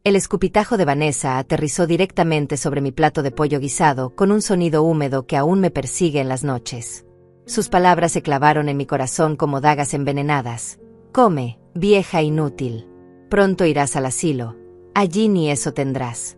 El escupitajo de Vanessa aterrizó directamente sobre mi plato de pollo guisado con un sonido húmedo que aún me persigue en las noches. Sus palabras se clavaron en mi corazón como dagas envenenadas. Come, vieja inútil. Pronto irás al asilo. Allí ni eso tendrás.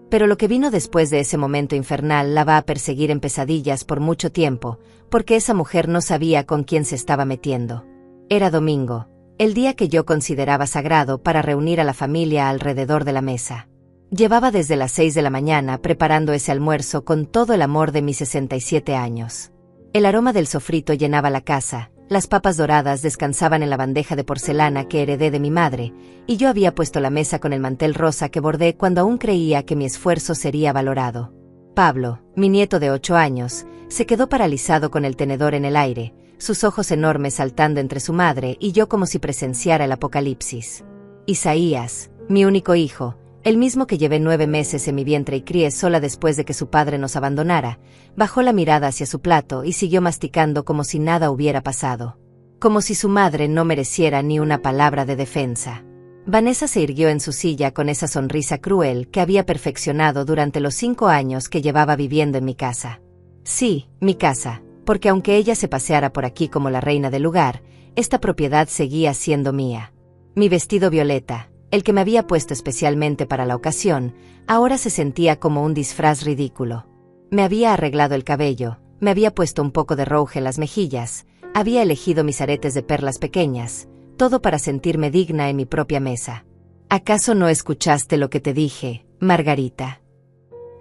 Pero lo que vino después de ese momento infernal la va a perseguir en pesadillas por mucho tiempo, porque esa mujer no sabía con quién se estaba metiendo. Era domingo, el día que yo consideraba sagrado para reunir a la familia alrededor de la mesa. Llevaba desde las 6 de la mañana preparando ese almuerzo con todo el amor de mis 67 años. El aroma del sofrito llenaba la casa, las papas doradas descansaban en la bandeja de porcelana que heredé de mi madre, y yo había puesto la mesa con el mantel rosa que bordé cuando aún creía que mi esfuerzo sería valorado. Pablo, mi nieto de 8 años, se quedó paralizado con el tenedor en el aire, sus ojos enormes saltando entre su madre y yo como si presenciara el apocalipsis. Isaías, mi único hijo, el mismo que llevé 9 meses en mi vientre y crié sola después de que su padre nos abandonara, bajó la mirada hacia su plato y siguió masticando como si nada hubiera pasado. Como si su madre no mereciera ni una palabra de defensa. Vanessa se irguió en su silla con esa sonrisa cruel que había perfeccionado durante los 5 años que llevaba viviendo en mi casa. Sí, mi casa, porque aunque ella se paseara por aquí como la reina del lugar, esta propiedad seguía siendo mía. Mi vestido violeta, el que me había puesto especialmente para la ocasión, ahora se sentía como un disfraz ridículo. Me había arreglado el cabello, me había puesto un poco de rouge en las mejillas, había elegido mis aretes de perlas pequeñas, todo para sentirme digna en mi propia mesa. ¿Acaso no escuchaste lo que te dije, Margarita?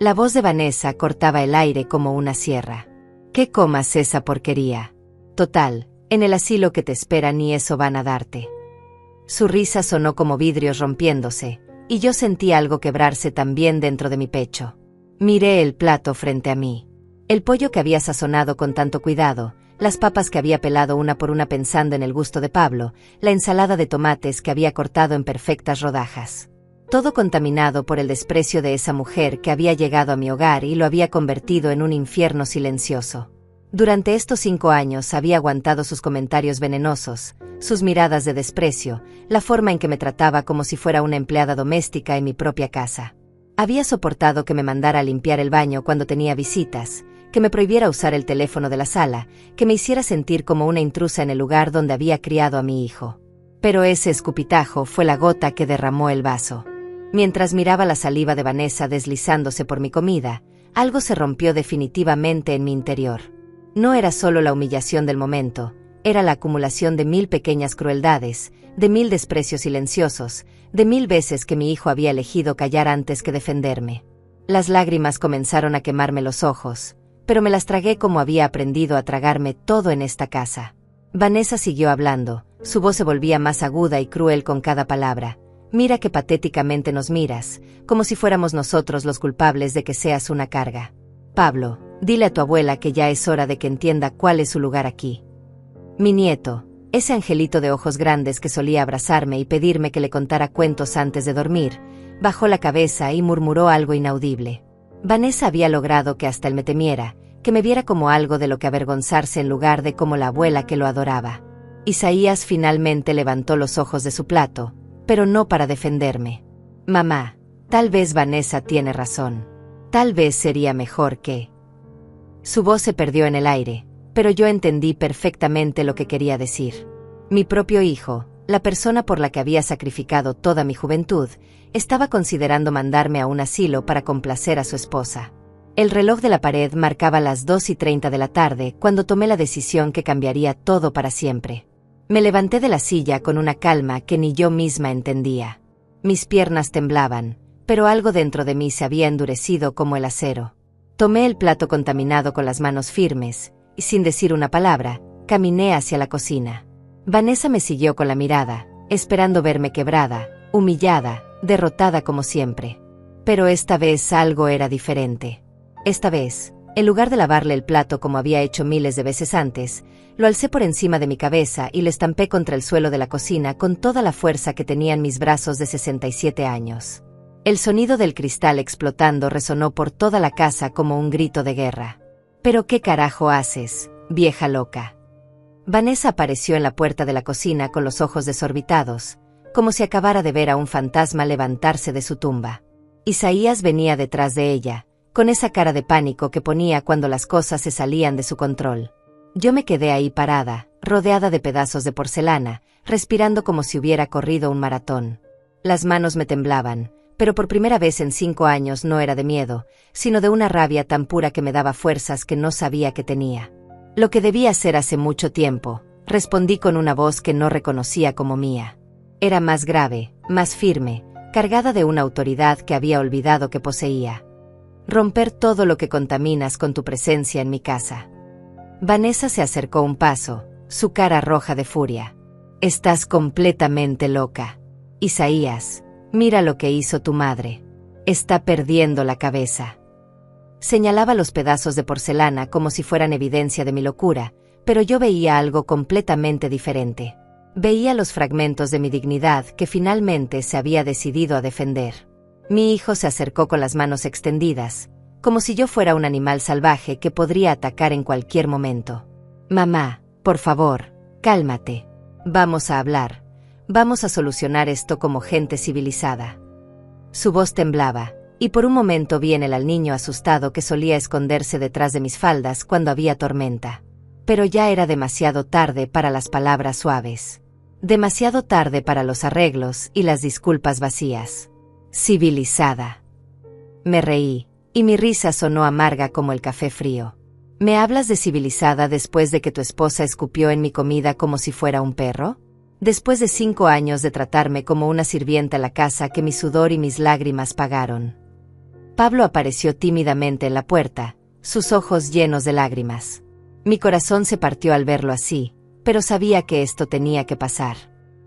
La voz de Vanessa cortaba el aire como una sierra. ¿Qué comas esa porquería? Total, en el asilo que te espera ni eso van a darte. Su risa sonó como vidrios rompiéndose, y yo sentí algo quebrarse también dentro de mi pecho. Miré el plato frente a mí. El pollo que había sazonado con tanto cuidado, las papas que había pelado una por una pensando en el gusto de Pablo, la ensalada de tomates que había cortado en perfectas rodajas. Todo contaminado por el desprecio de esa mujer que había llegado a mi hogar y lo había convertido en un infierno silencioso. Durante estos 5 años había aguantado sus comentarios venenosos, sus miradas de desprecio, la forma en que me trataba como si fuera una empleada doméstica en mi propia casa. Había soportado que me mandara a limpiar el baño cuando tenía visitas, que me prohibiera usar el teléfono de la sala, que me hiciera sentir como una intrusa en el lugar donde había criado a mi hijo. Pero ese escupitajo fue la gota que derramó el vaso. Mientras miraba la saliva de Vanessa deslizándose por mi comida, algo se rompió definitivamente en mi interior. No era solo la humillación del momento, era la acumulación de 1000 pequeñas crueldades, de 1000 desprecios silenciosos, de 1000 veces que mi hijo había elegido callar antes que defenderme. Las lágrimas comenzaron a quemarme los ojos, pero me las tragué como había aprendido a tragarme todo en esta casa. Vanessa siguió hablando, su voz se volvía más aguda y cruel con cada palabra. Mira que patéticamente nos miras, como si fuéramos nosotros los culpables de que seas una carga. Pablo, dile a tu abuela que ya es hora de que entienda cuál es su lugar aquí. Mi nieto, ese angelito de ojos grandes que solía abrazarme y pedirme que le contara cuentos antes de dormir, bajó la cabeza y murmuró algo inaudible. Vanessa había logrado que hasta él me temiera, que me viera como algo de lo que avergonzarse en lugar de como la abuela que lo adoraba. Isaías finalmente levantó los ojos de su plato, pero no para defenderme. Mamá, tal vez Vanessa tiene razón. Tal vez sería mejor que... Su voz se perdió en el aire, pero yo entendí perfectamente lo que quería decir. Mi propio hijo, la persona por la que había sacrificado toda mi juventud, estaba considerando mandarme a un asilo para complacer a su esposa. El reloj de la pared marcaba las 2:30 de la tarde cuando tomé la decisión que cambiaría todo para siempre. Me levanté de la silla con una calma que ni yo misma entendía. Mis piernas temblaban, pero algo dentro de mí se había endurecido como el acero. Tomé el plato contaminado con las manos firmes, y sin decir una palabra, caminé hacia la cocina. Vanessa me siguió con la mirada, esperando verme quebrada, humillada, derrotada como siempre. Pero esta vez algo era diferente. Esta vez, en lugar de lavarle el plato como había hecho miles de veces antes, lo alcé por encima de mi cabeza y lo estampé contra el suelo de la cocina con toda la fuerza que tenían mis brazos de 67 años. El sonido del cristal explotando resonó por toda la casa como un grito de guerra. ¿Pero qué carajo haces, vieja loca? Vanessa apareció en la puerta de la cocina con los ojos desorbitados, como si acabara de ver a un fantasma levantarse de su tumba. Isaías venía detrás de ella, con esa cara de pánico que ponía cuando las cosas se salían de su control. Yo me quedé ahí parada, rodeada de pedazos de porcelana, respirando como si hubiera corrido un maratón. Las manos me temblaban, pero por primera vez en 5 años no era de miedo, sino de una rabia tan pura que me daba fuerzas que no sabía que tenía. Lo que debía hacer hace mucho tiempo, respondí con una voz que no reconocía como mía. Era más grave, más firme, cargada de una autoridad que había olvidado que poseía. Romper todo lo que contaminas con tu presencia en mi casa. Vanessa se acercó un paso, su cara roja de furia. Estás completamente loca. Isaías, mira lo que hizo tu madre. Está perdiendo la cabeza. Señalaba los pedazos de porcelana como si fueran evidencia de mi locura, pero yo veía algo completamente diferente. Veía los fragmentos de mi dignidad que finalmente se había decidido a defender. Mi hijo se acercó con las manos extendidas, como si yo fuera un animal salvaje que podría atacar en cualquier momento. Mamá, por favor, cálmate. Vamos a hablar. Vamos a solucionar esto como gente civilizada. Su voz temblaba, y por un momento vi en él al niño asustado que solía esconderse detrás de mis faldas cuando había tormenta. Pero ya era demasiado tarde para las palabras suaves. Demasiado tarde para los arreglos y las disculpas vacías. Civilizada. Me reí, y mi risa sonó amarga como el café frío. ¿Me hablas de civilizada después de que tu esposa escupió en mi comida como si fuera un perro? Después de 5 años de tratarme como una sirvienta a la casa que mi sudor y mis lágrimas pagaron. Pablo apareció tímidamente en la puerta, sus ojos llenos de lágrimas. Mi corazón se partió al verlo así, pero sabía que esto tenía que pasar.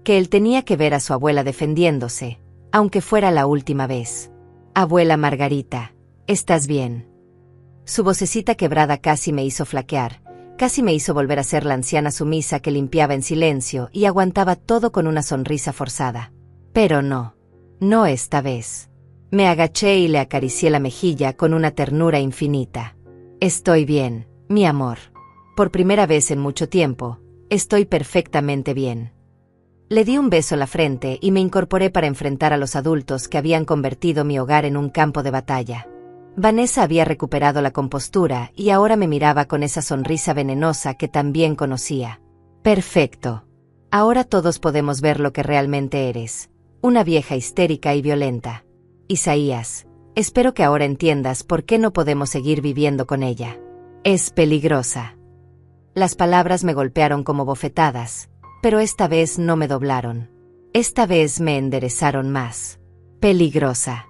Que él tenía que ver a su abuela defendiéndose, aunque fuera la última vez. Abuela Margarita, ¿estás bien? Su vocecita quebrada casi me hizo flaquear, casi me hizo volver a ser la anciana sumisa que limpiaba en silencio y aguantaba todo con una sonrisa forzada. Pero no. No esta vez. Me agaché y le acaricié la mejilla con una ternura infinita. Estoy bien, mi amor. Por primera vez en mucho tiempo, estoy perfectamente bien. Le di un beso en la frente y me incorporé para enfrentar a los adultos que habían convertido mi hogar en un campo de batalla. Vanessa había recuperado la compostura y ahora me miraba con esa sonrisa venenosa que también conocía. Perfecto. Ahora todos podemos ver lo que realmente eres. Una vieja histérica y violenta. Isaías, espero que ahora entiendas por qué no podemos seguir viviendo con ella. Es peligrosa. Las palabras me golpearon como bofetadas, pero esta vez no me doblaron. Esta vez me enderezaron más. Peligrosa.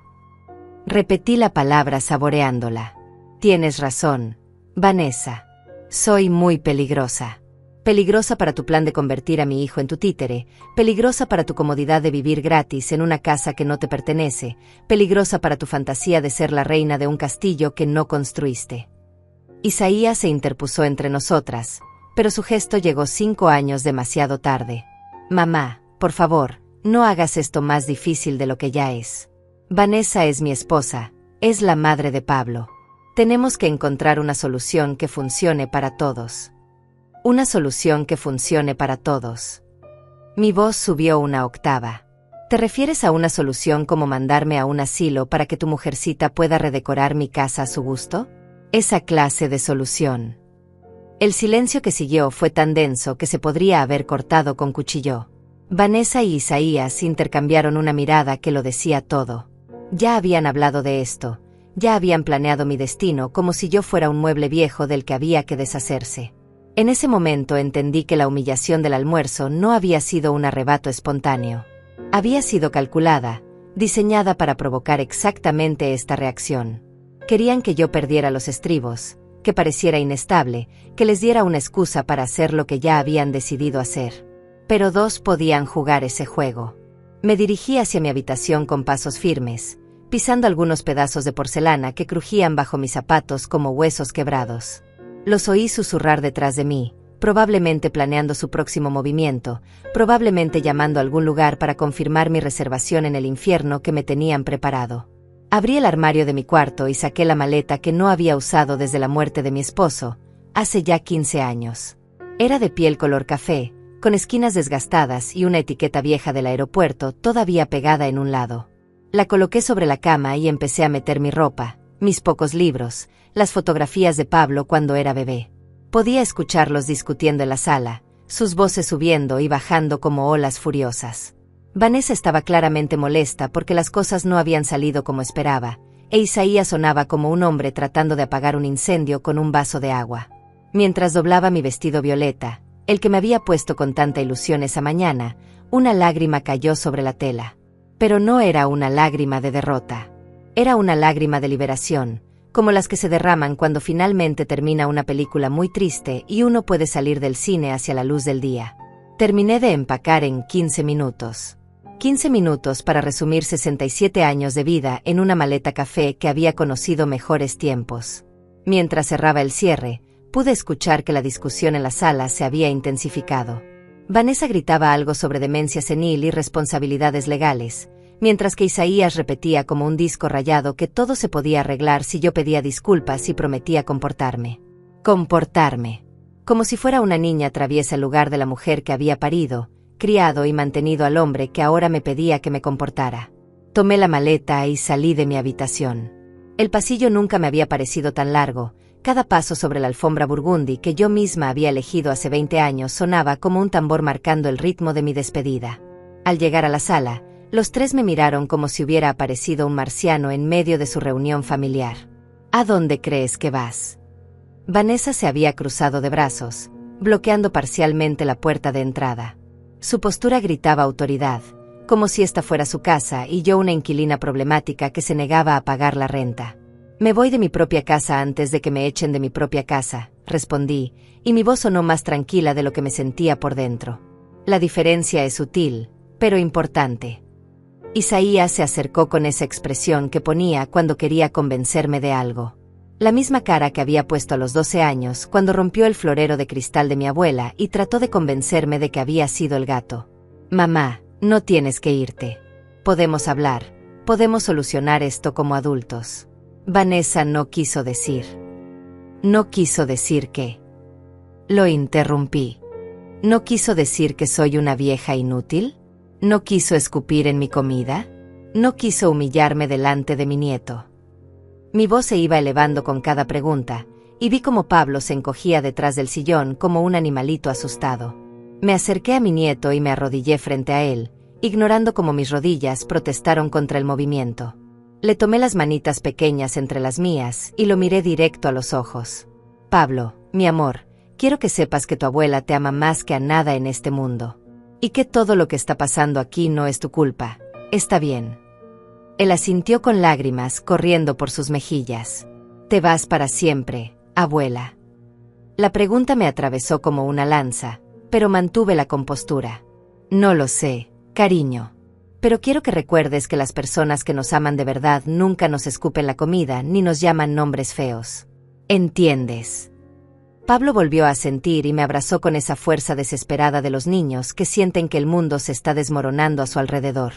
Repetí la palabra saboreándola. Tienes razón, Vanessa. Soy muy peligrosa. Peligrosa para tu plan de convertir a mi hijo en tu títere, peligrosa para tu comodidad de vivir gratis en una casa que no te pertenece, peligrosa para tu fantasía de ser la reina de un castillo que no construiste. Isaías se interpuso entre nosotras, pero su gesto llegó 5 años demasiado tarde. Mamá, por favor, no hagas esto más difícil de lo que ya es. Vanessa es mi esposa, es la madre de Pablo. Tenemos que encontrar una solución que funcione para todos. Una solución que funcione para todos. Mi voz subió una octava. ¿Te refieres a una solución como mandarme a un asilo para que tu mujercita pueda redecorar mi casa a su gusto? Esa clase de solución. El silencio que siguió fue tan denso que se podría haber cortado con cuchillo. Vanessa y Isaías intercambiaron una mirada que lo decía todo. Ya habían hablado de esto, ya habían planeado mi destino como si yo fuera un mueble viejo del que había que deshacerse. En ese momento entendí que la humillación del almuerzo no había sido un arrebato espontáneo. Había sido calculada, diseñada para provocar exactamente esta reacción. Querían que yo perdiera los estribos, que pareciera inestable, que les diera una excusa para hacer lo que ya habían decidido hacer. Pero 2 podían jugar ese juego. Me dirigí hacia mi habitación con pasos firmes, pisando algunos pedazos de porcelana que crujían bajo mis zapatos como huesos quebrados. Los oí susurrar detrás de mí, probablemente planeando su próximo movimiento, probablemente llamando a algún lugar para confirmar mi reservación en el infierno que me tenían preparado. Abrí el armario de mi cuarto y saqué la maleta que no había usado desde la muerte de mi esposo, hace ya 15 años. Era de piel color café, con esquinas desgastadas y una etiqueta vieja del aeropuerto todavía pegada en un lado. La coloqué sobre la cama y empecé a meter mi ropa, mis pocos libros, las fotografías de Pablo cuando era bebé. Podía escucharlos discutiendo en la sala, sus voces subiendo y bajando como olas furiosas. Vanessa estaba claramente molesta porque las cosas no habían salido como esperaba, e Isaías sonaba como un hombre tratando de apagar un incendio con un vaso de agua. Mientras doblaba mi vestido violeta, el que me había puesto con tanta ilusión esa mañana, una lágrima cayó sobre la tela. Pero no era una lágrima de derrota. Era una lágrima de liberación, como las que se derraman cuando finalmente termina una película muy triste y uno puede salir del cine hacia la luz del día. Terminé de empacar en 15 minutos. 15 minutos para resumir 67 años de vida en una maleta café que había conocido mejores tiempos. Mientras cerraba el cierre, pude escuchar que la discusión en la sala se había intensificado. Vanessa gritaba algo sobre demencia senil y responsabilidades legales, mientras que Isaías repetía como un disco rayado que todo se podía arreglar si yo pedía disculpas y prometía comportarme. Comportarme. Como si fuera una niña traviesa en lugar de la mujer que había parido, criado y mantenido al hombre que ahora me pedía que me comportara. Tomé la maleta y salí de mi habitación. El pasillo nunca me había parecido tan largo. Cada paso sobre la alfombra burgundy que yo misma había elegido hace 20 años sonaba como un tambor marcando el ritmo de mi despedida. Al llegar a la sala, los tres me miraron como si hubiera aparecido un marciano en medio de su reunión familiar. ¿A dónde crees que vas? Vanessa se había cruzado de brazos, bloqueando parcialmente la puerta de entrada. Su postura gritaba autoridad, como si esta fuera su casa y yo una inquilina problemática que se negaba a pagar la renta. Me voy de mi propia casa antes de que me echen de mi propia casa, respondí, y mi voz sonó más tranquila de lo que me sentía por dentro. La diferencia es sutil, pero importante. Isaías se acercó con esa expresión que ponía cuando quería convencerme de algo. La misma cara que había puesto a los 12 años cuando rompió el florero de cristal de mi abuela y trató de convencerme de que había sido el gato. Mamá, no tienes que irte. Podemos hablar, podemos solucionar esto como adultos. Vanessa no quiso decir. No quiso decir que. Lo interrumpí. ¿No quiso decir que soy una vieja inútil? ¿No quiso escupir en mi comida? ¿No quiso humillarme delante de mi nieto? Mi voz se iba elevando con cada pregunta, y vi como Pablo se encogía detrás del sillón como un animalito asustado. Me acerqué a mi nieto y me arrodillé frente a él, ignorando cómo mis rodillas protestaron contra el movimiento. Le tomé las manitas pequeñas entre las mías y lo miré directo a los ojos. Pablo, mi amor, quiero que sepas que tu abuela te ama más que a nada en este mundo. Y que todo lo que está pasando aquí no es tu culpa. Está bien. Él asintió con lágrimas corriendo por sus mejillas. Te vas para siempre, abuela. La pregunta me atravesó como una lanza, pero mantuve la compostura. No lo sé, cariño. Pero quiero que recuerdes que las personas que nos aman de verdad nunca nos escupen la comida ni nos llaman nombres feos. ¿Entiendes? Pablo volvió a asentir y me abrazó con esa fuerza desesperada de los niños que sienten que el mundo se está desmoronando a su alrededor.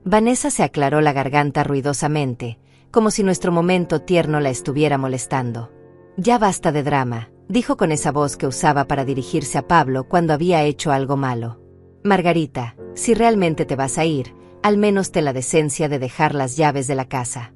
Vanessa se aclaró la garganta ruidosamente, como si nuestro momento tierno la estuviera molestando. Ya basta de drama, dijo con esa voz que usaba para dirigirse a Pablo cuando había hecho algo malo. Margarita, si realmente te vas a ir, al menos ten la decencia de dejar las llaves de la casa.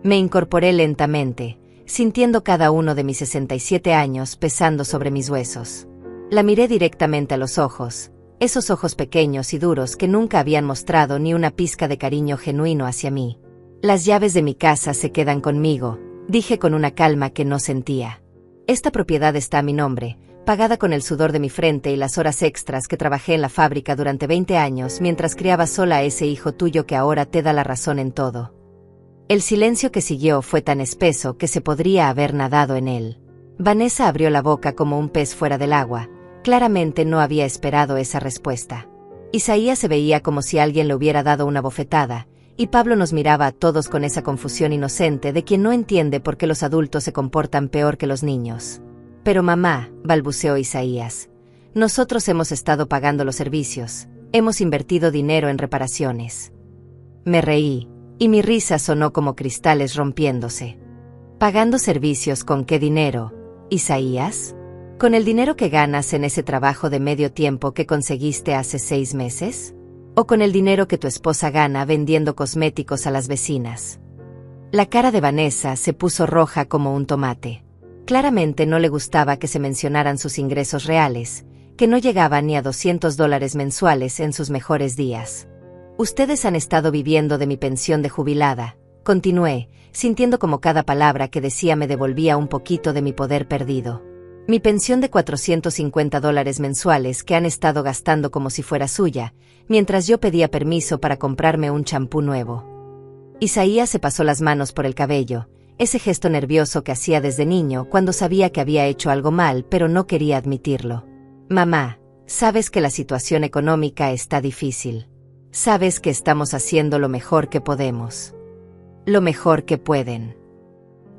Me incorporé lentamente, sintiendo cada uno de mis 67 años pesando sobre mis huesos. La miré directamente a los ojos, esos ojos pequeños y duros que nunca habían mostrado ni una pizca de cariño genuino hacia mí. Las llaves de mi casa se quedan conmigo, dije con una calma que no sentía. Esta propiedad está a mi nombre, pagada con el sudor de mi frente y las horas extras que trabajé en la fábrica durante 20 años mientras criaba sola a ese hijo tuyo que ahora te da la razón en todo. El silencio que siguió fue tan espeso que se podría haber nadado en él. Vanessa abrió la boca como un pez fuera del agua. Claramente no había esperado esa respuesta. Isaías se veía como si alguien le hubiera dado una bofetada, y Pablo nos miraba a todos con esa confusión inocente de quien no entiende por qué los adultos se comportan peor que los niños. Pero mamá, balbuceó Isaías, nosotros hemos estado pagando los servicios, hemos invertido dinero en reparaciones. Me reí, y mi risa sonó como cristales rompiéndose. ¿Pagando servicios con qué dinero, Isaías? ¿Con el dinero que ganas en ese trabajo de medio tiempo que conseguiste hace 6 meses? ¿O con el dinero que tu esposa gana vendiendo cosméticos a las vecinas? La cara de Vanessa se puso roja como un tomate. Claramente no le gustaba que se mencionaran sus ingresos reales, que no llegaban ni a $200 mensuales en sus mejores días. Ustedes han estado viviendo de mi pensión de jubilada, continué, sintiendo como cada palabra que decía me devolvía un poquito de mi poder perdido. Mi pensión de $450 mensuales que han estado gastando como si fuera suya, mientras yo pedía permiso para comprarme un champú nuevo. Isaías se pasó las manos por el cabello, ese gesto nervioso que hacía desde niño cuando sabía que había hecho algo mal pero no quería admitirlo. Mamá, sabes que la situación económica está difícil. Sabes que estamos haciendo lo mejor que podemos. Lo mejor que pueden.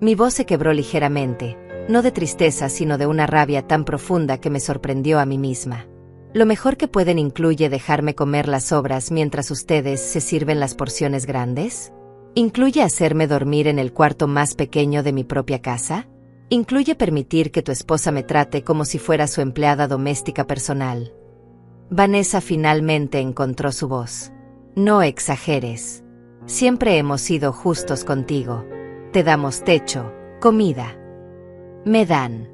Mi voz se quebró ligeramente, no de tristeza sino de una rabia tan profunda que me sorprendió a mí misma. Lo mejor que pueden incluye dejarme comer las sobras mientras ustedes se sirven las porciones grandes. ¿Incluye hacerme dormir en el cuarto más pequeño de mi propia casa? ¿Incluye permitir que tu esposa me trate como si fuera su empleada doméstica personal? Vanessa finalmente encontró su voz. No exageres. Siempre hemos sido justos contigo. Te damos techo, comida. Me dan.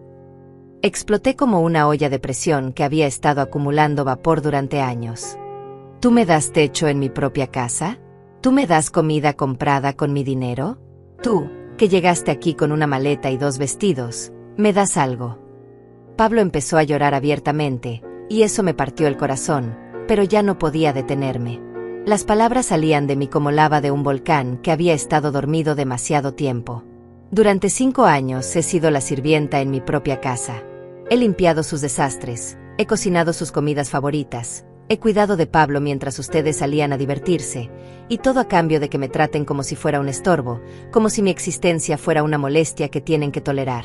Exploté como una olla de presión que había estado acumulando vapor durante años. ¿Tú me das techo en mi propia casa? ¿Tú me das comida comprada con mi dinero? Tú, que llegaste aquí con una maleta y 2 vestidos, ¿me das algo? Pablo empezó a llorar abiertamente, y eso me partió el corazón, pero ya no podía detenerme. Las palabras salían de mí como lava de un volcán que había estado dormido demasiado tiempo. Durante 5 años he sido la sirvienta en mi propia casa. He limpiado sus desastres, he cocinado sus comidas favoritas, he cuidado de Pablo mientras ustedes salían a divertirse, y todo a cambio de que me traten como si fuera un estorbo, como si mi existencia fuera una molestia que tienen que tolerar.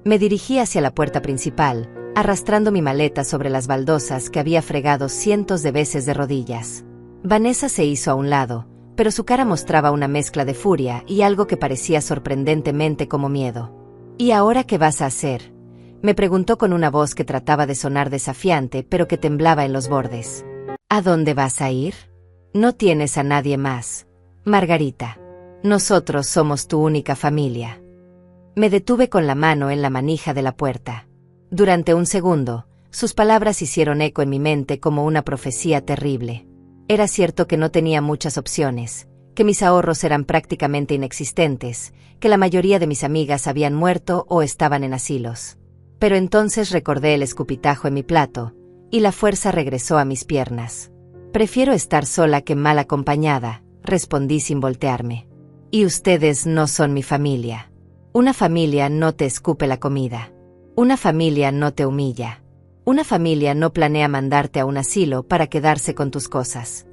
Me dirigí hacia la puerta principal, arrastrando mi maleta sobre las baldosas que había fregado cientos de veces de rodillas. Vanessa se hizo a un lado, pero su cara mostraba una mezcla de furia y algo que parecía sorprendentemente como miedo. ¿Y ahora qué vas a hacer?, me preguntó con una voz que trataba de sonar desafiante pero que temblaba en los bordes. ¿A dónde vas a ir? No tienes a nadie más, Margarita. Nosotros somos tu única familia. Me detuve con la mano en la manija de la puerta. Durante un segundo, sus palabras hicieron eco en mi mente como una profecía terrible. Era cierto que no tenía muchas opciones, que mis ahorros eran prácticamente inexistentes, que la mayoría de mis amigas habían muerto o estaban en asilos. Pero entonces recordé el escupitajo en mi plato, y la fuerza regresó a mis piernas. Prefiero estar sola que mal acompañada, respondí sin voltearme. Y ustedes no son mi familia. Una familia no te escupe la comida. Una familia no te humilla. Una familia no planea mandarte a un asilo para quedarse con tus cosas.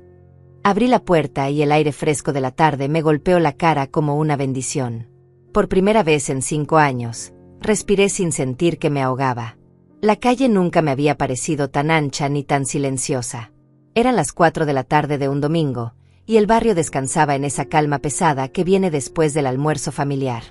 Abrí la puerta y el aire fresco de la tarde me golpeó la cara como una bendición. Por primera vez en 5 años, respiré sin sentir que me ahogaba. La calle nunca me había parecido tan ancha ni tan silenciosa. Eran las 4 de la tarde de un domingo, y el barrio descansaba en esa calma pesada que viene después del almuerzo familiar.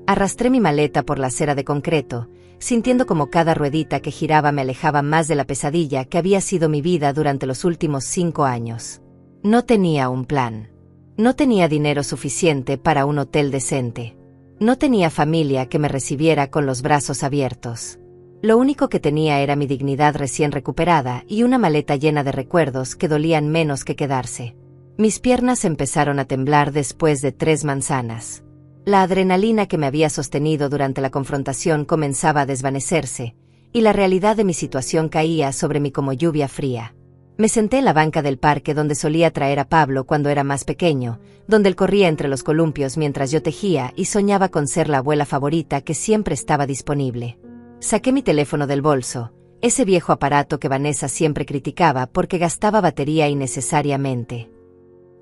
Arrastré mi maleta por la acera de concreto, sintiendo como cada ruedita que giraba me alejaba más de la pesadilla que había sido mi vida durante los últimos 5 años. No tenía un plan. No tenía dinero suficiente para un hotel decente. No tenía familia que me recibiera con los brazos abiertos. Lo único que tenía era mi dignidad recién recuperada y una maleta llena de recuerdos que dolían menos que quedarse. Mis piernas empezaron a temblar después de 3 manzanas. La adrenalina que me había sostenido durante la confrontación comenzaba a desvanecerse, y la realidad de mi situación caía sobre mí como lluvia fría. Me senté en la banca del parque donde solía traer a Pablo cuando era más pequeño, donde él corría entre los columpios mientras yo tejía y soñaba con ser la abuela favorita que siempre estaba disponible. Saqué mi teléfono del bolso, ese viejo aparato que Vanessa siempre criticaba porque gastaba batería innecesariamente.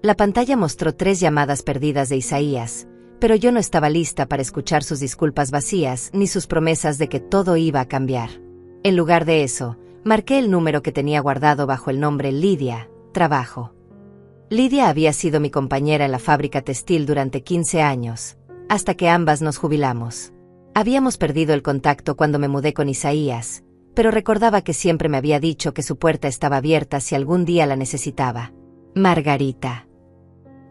La pantalla mostró 3 llamadas perdidas de Isaías, pero yo no estaba lista para escuchar sus disculpas vacías ni sus promesas de que todo iba a cambiar. En lugar de eso, marqué el número que tenía guardado bajo el nombre Lidia, trabajo. Lidia había sido mi compañera en la fábrica textil durante 15 años, hasta que ambas nos jubilamos. Habíamos perdido el contacto cuando me mudé con Isaías, pero recordaba que siempre me había dicho que su puerta estaba abierta si algún día la necesitaba. Margarita.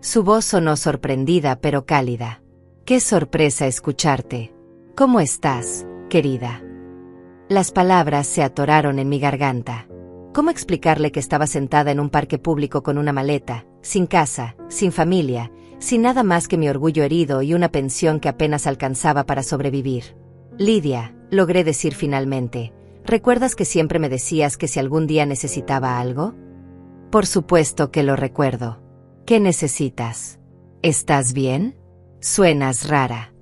Su voz sonó sorprendida pero cálida. ¡Qué sorpresa escucharte! ¿Cómo estás, querida? Las palabras se atoraron en mi garganta. ¿Cómo explicarle que estaba sentada en un parque público con una maleta, sin casa, sin familia, sin nada más que mi orgullo herido y una pensión que apenas alcanzaba para sobrevivir? Lidia, logré decir finalmente, ¿recuerdas que siempre me decías que si algún día necesitaba algo? Por supuesto que lo recuerdo. ¿Qué necesitas? ¿Estás bien? Suenas rara.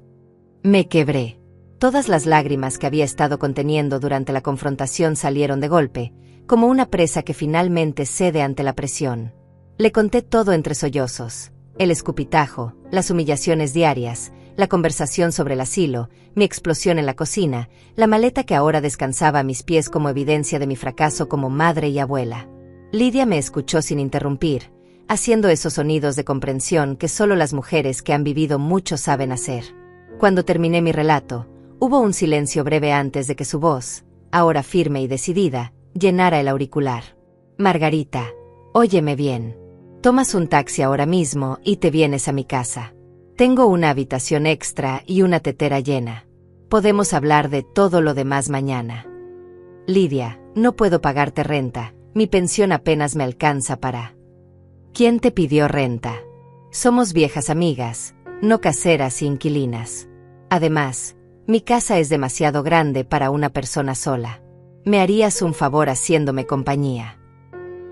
Me quebré. Todas las lágrimas que había estado conteniendo durante la confrontación salieron de golpe, como una presa que finalmente cede ante la presión. Le conté todo entre sollozos: el escupitajo, las humillaciones diarias, la conversación sobre el asilo, mi explosión en la cocina, la maleta que ahora descansaba a mis pies como evidencia de mi fracaso como madre y abuela. Lidia me escuchó sin interrumpir, haciendo esos sonidos de comprensión que solo las mujeres que han vivido mucho saben hacer. Cuando terminé mi relato, hubo un silencio breve antes de que su voz, ahora firme y decidida, llenara el auricular. Margarita, óyeme bien. Tomas un taxi ahora mismo y te vienes a mi casa. Tengo una habitación extra y una tetera llena. Podemos hablar de todo lo demás mañana. Lidia, no puedo pagarte renta, mi pensión apenas me alcanza para... ¿Quién te pidió renta? Somos viejas amigas, no caseras e inquilinas. Además, mi casa es demasiado grande para una persona sola. Me harías un favor haciéndome compañía.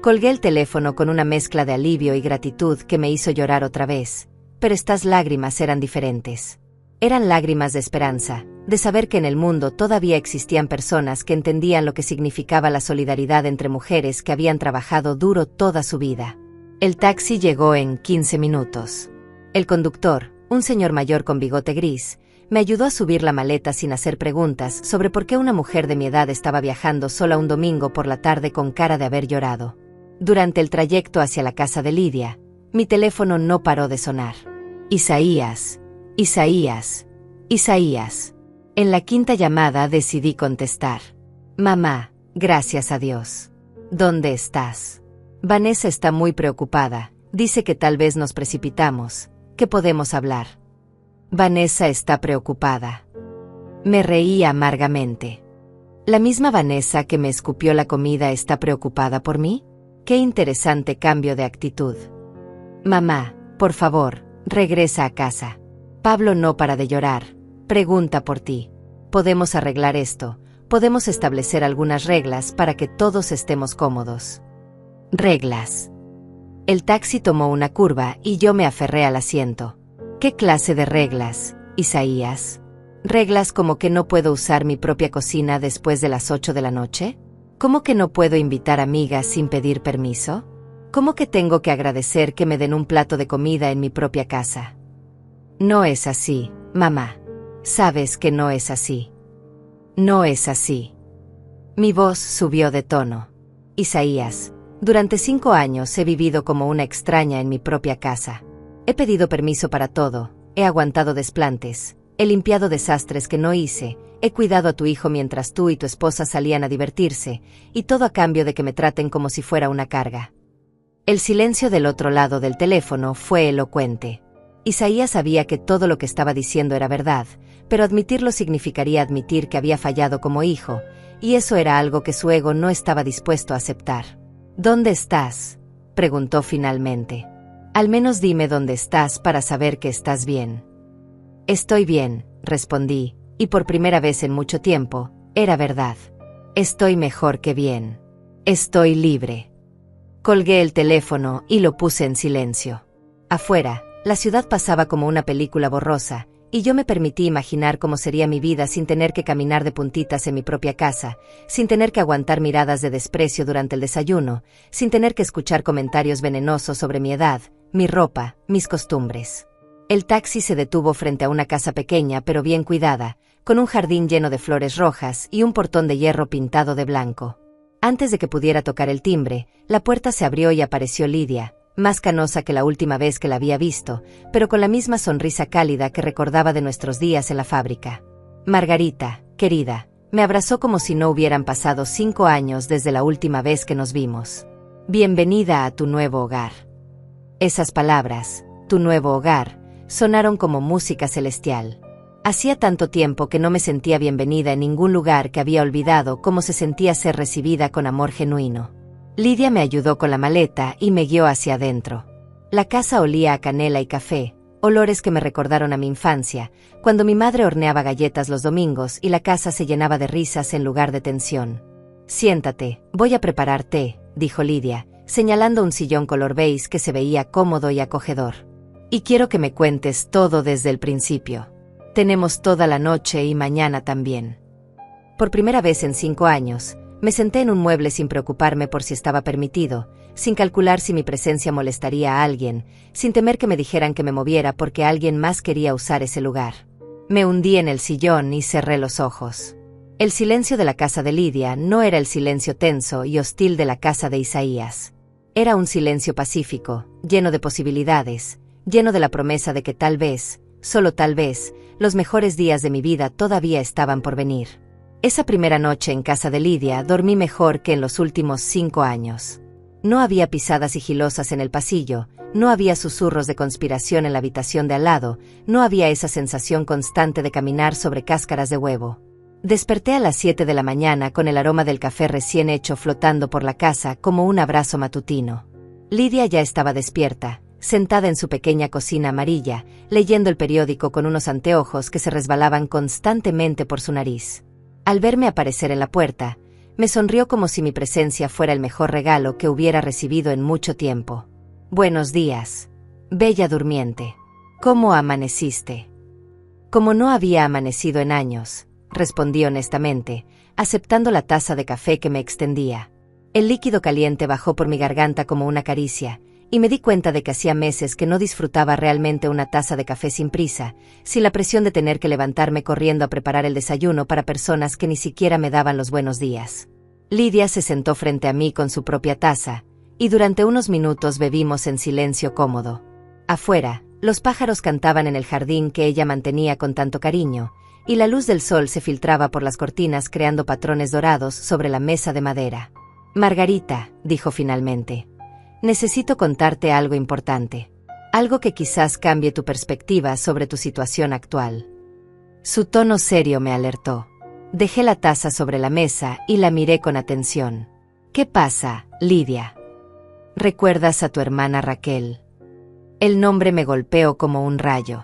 Colgué el teléfono con una mezcla de alivio y gratitud que me hizo llorar otra vez, pero estas lágrimas eran diferentes. Eran lágrimas de esperanza, de saber que en el mundo todavía existían personas que entendían lo que significaba la solidaridad entre mujeres que habían trabajado duro toda su vida. El taxi llegó en 15 minutos. El conductor, un señor mayor con bigote gris, me ayudó a subir la maleta sin hacer preguntas sobre por qué una mujer de mi edad estaba viajando sola un domingo por la tarde con cara de haber llorado. Durante el trayecto hacia la casa de Lidia, mi teléfono no paró de sonar. Isaías, Isaías, Isaías. En la quinta llamada decidí contestar. Mamá, gracias a Dios. ¿Dónde estás? Vanessa está muy preocupada, dice que tal vez nos precipitamos, que podemos hablar. Vanessa está preocupada. Me reí amargamente. ¿La misma Vanessa que me escupió la comida está preocupada por mí? Qué interesante cambio de actitud. Mamá, por favor, regresa a casa. Pablo no para de llorar, pregunta por ti. Podemos arreglar esto, podemos establecer algunas reglas para que todos estemos cómodos. Reglas. El taxi tomó una curva y yo me aferré al asiento. ¿Qué clase de reglas, Isaías? ¿Reglas como que no puedo usar mi propia cocina después de las 8 de la noche? ¿Cómo que no puedo invitar amigas sin pedir permiso? ¿Cómo que tengo que agradecer que me den un plato de comida en mi propia casa? No es así, mamá. Sabes que no es así. No es así. Mi voz subió de tono. Isaías, durante 5 años he vivido como una extraña en mi propia casa. He pedido permiso para todo, he aguantado desplantes, he limpiado desastres que no hice, he cuidado a tu hijo mientras tú y tu esposa salían a divertirse, y todo a cambio de que me traten como si fuera una carga. El silencio del otro lado del teléfono fue elocuente. Isaías sabía que todo lo que estaba diciendo era verdad, pero admitirlo significaría admitir que había fallado como hijo, y eso era algo que su ego no estaba dispuesto a aceptar. ¿Dónde estás?, preguntó finalmente. Al menos dime dónde estás para saber que estás bien. Estoy bien, respondí, y por primera vez en mucho tiempo, era verdad. Estoy mejor que bien. Estoy libre. Colgué el teléfono y lo puse en silencio. Afuera, la ciudad pasaba como una película borrosa, y yo me permití imaginar cómo sería mi vida sin tener que caminar de puntitas en mi propia casa, sin tener que aguantar miradas de desprecio durante el desayuno, sin tener que escuchar comentarios venenosos sobre mi edad, mi ropa, mis costumbres. El taxi se detuvo frente a una casa pequeña pero bien cuidada, con un jardín lleno de flores rojas y un portón de hierro pintado de blanco. Antes de que pudiera tocar el timbre, la puerta se abrió y apareció Lidia, más canosa que la última vez que la había visto, pero con la misma sonrisa cálida que recordaba de nuestros días en la fábrica. Margarita, querida, me abrazó como si no hubieran pasado 5 años desde la última vez que nos vimos. Bienvenida a tu nuevo hogar. Esas palabras, tu nuevo hogar, sonaron como música celestial. Hacía tanto tiempo que no me sentía bienvenida en ningún lugar que había olvidado cómo se sentía ser recibida con amor genuino. Lidia me ayudó con la maleta y me guió hacia adentro. La casa olía a canela y café, olores que me recordaron a mi infancia, cuando mi madre horneaba galletas los domingos y la casa se llenaba de risas en lugar de tensión. Siéntate, voy a preparar té, dijo Lidia, señalando un sillón color beige que se veía cómodo y acogedor. Y quiero que me cuentes todo desde el principio. Tenemos toda la noche y mañana también. Por primera vez en 5 años, me senté en un mueble sin preocuparme por si estaba permitido, sin calcular si mi presencia molestaría a alguien, sin temer que me dijeran que me moviera porque alguien más quería usar ese lugar. Me hundí en el sillón y cerré los ojos. El silencio de la casa de Lidia no era el silencio tenso y hostil de la casa de Isaías. Era un silencio pacífico, lleno de posibilidades, lleno de la promesa de que tal vez, solo tal vez, los mejores días de mi vida todavía estaban por venir. Esa primera noche en casa de Lidia dormí mejor que en los últimos 5 años. No había pisadas sigilosas en el pasillo, no había susurros de conspiración en la habitación de al lado, no había esa sensación constante de caminar sobre cáscaras de huevo. Desperté a las 7 de la mañana con el aroma del café recién hecho flotando por la casa como un abrazo matutino. Lidia ya estaba despierta, sentada en su pequeña cocina amarilla, leyendo el periódico con unos anteojos que se resbalaban constantemente por su nariz. Al verme aparecer en la puerta, me sonrió como si mi presencia fuera el mejor regalo que hubiera recibido en mucho tiempo. Buenos días, bella durmiente. ¿Cómo amaneciste? Como no había amanecido en años, respondí honestamente, aceptando la taza de café que me extendía. El líquido caliente bajó por mi garganta como una caricia, y me di cuenta de que hacía meses que no disfrutaba realmente una taza de café sin prisa, sin la presión de tener que levantarme corriendo a preparar el desayuno para personas que ni siquiera me daban los buenos días. Lidia se sentó frente a mí con su propia taza, y durante unos minutos bebimos en silencio cómodo. Afuera, los pájaros cantaban en el jardín que ella mantenía con tanto cariño, y la luz del sol se filtraba por las cortinas creando patrones dorados sobre la mesa de madera. Margarita, dijo finalmente. Necesito contarte algo importante. Algo que quizás cambie tu perspectiva sobre tu situación actual. Su tono serio me alertó. Dejé la taza sobre la mesa y la miré con atención. ¿Qué pasa, Lidia? ¿Recuerdas a tu hermana Raquel? El nombre me golpeó como un rayo.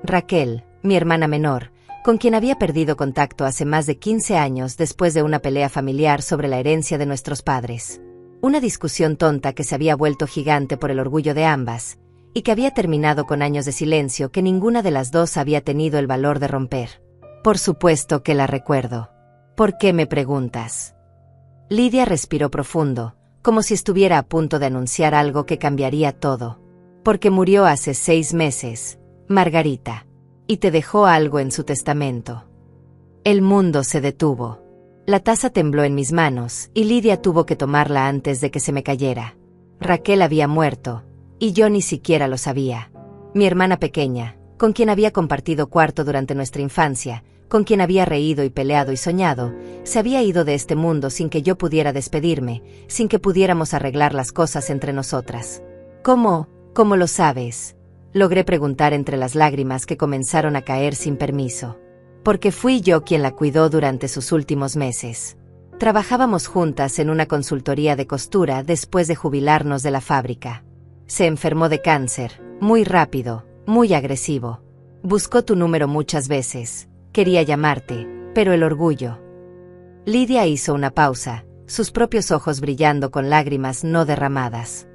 Raquel, mi hermana menor, con quien había perdido contacto hace más de 15 años después de una pelea familiar sobre la herencia de nuestros padres. Una discusión tonta que se había vuelto gigante por el orgullo de ambas, y que había terminado con años de silencio que ninguna de las dos había tenido el valor de romper. Por supuesto que la recuerdo. ¿Por qué me preguntas? Lidia respiró profundo, como si estuviera a punto de anunciar algo que cambiaría todo. Porque murió hace 6 meses, Margarita, y te dejó algo en su testamento. El mundo se detuvo. La taza tembló en mis manos, y Lidia tuvo que tomarla antes de que se me cayera. Raquel había muerto, y yo ni siquiera lo sabía. Mi hermana pequeña, con quien había compartido cuarto durante nuestra infancia, con quien había reído y peleado y soñado, se había ido de este mundo sin que yo pudiera despedirme, sin que pudiéramos arreglar las cosas entre nosotras. ¿Cómo lo sabes? Logré preguntar entre las lágrimas que comenzaron a caer sin permiso. Porque fui yo quien la cuidó durante sus últimos meses. Trabajábamos juntas en una consultoría de costura después de jubilarnos de la fábrica. Se enfermó de cáncer, muy rápido, muy agresivo. Buscó tu número muchas veces, quería llamarte, pero el orgullo. Lidia hizo una pausa, sus propios ojos brillando con lágrimas no derramadas.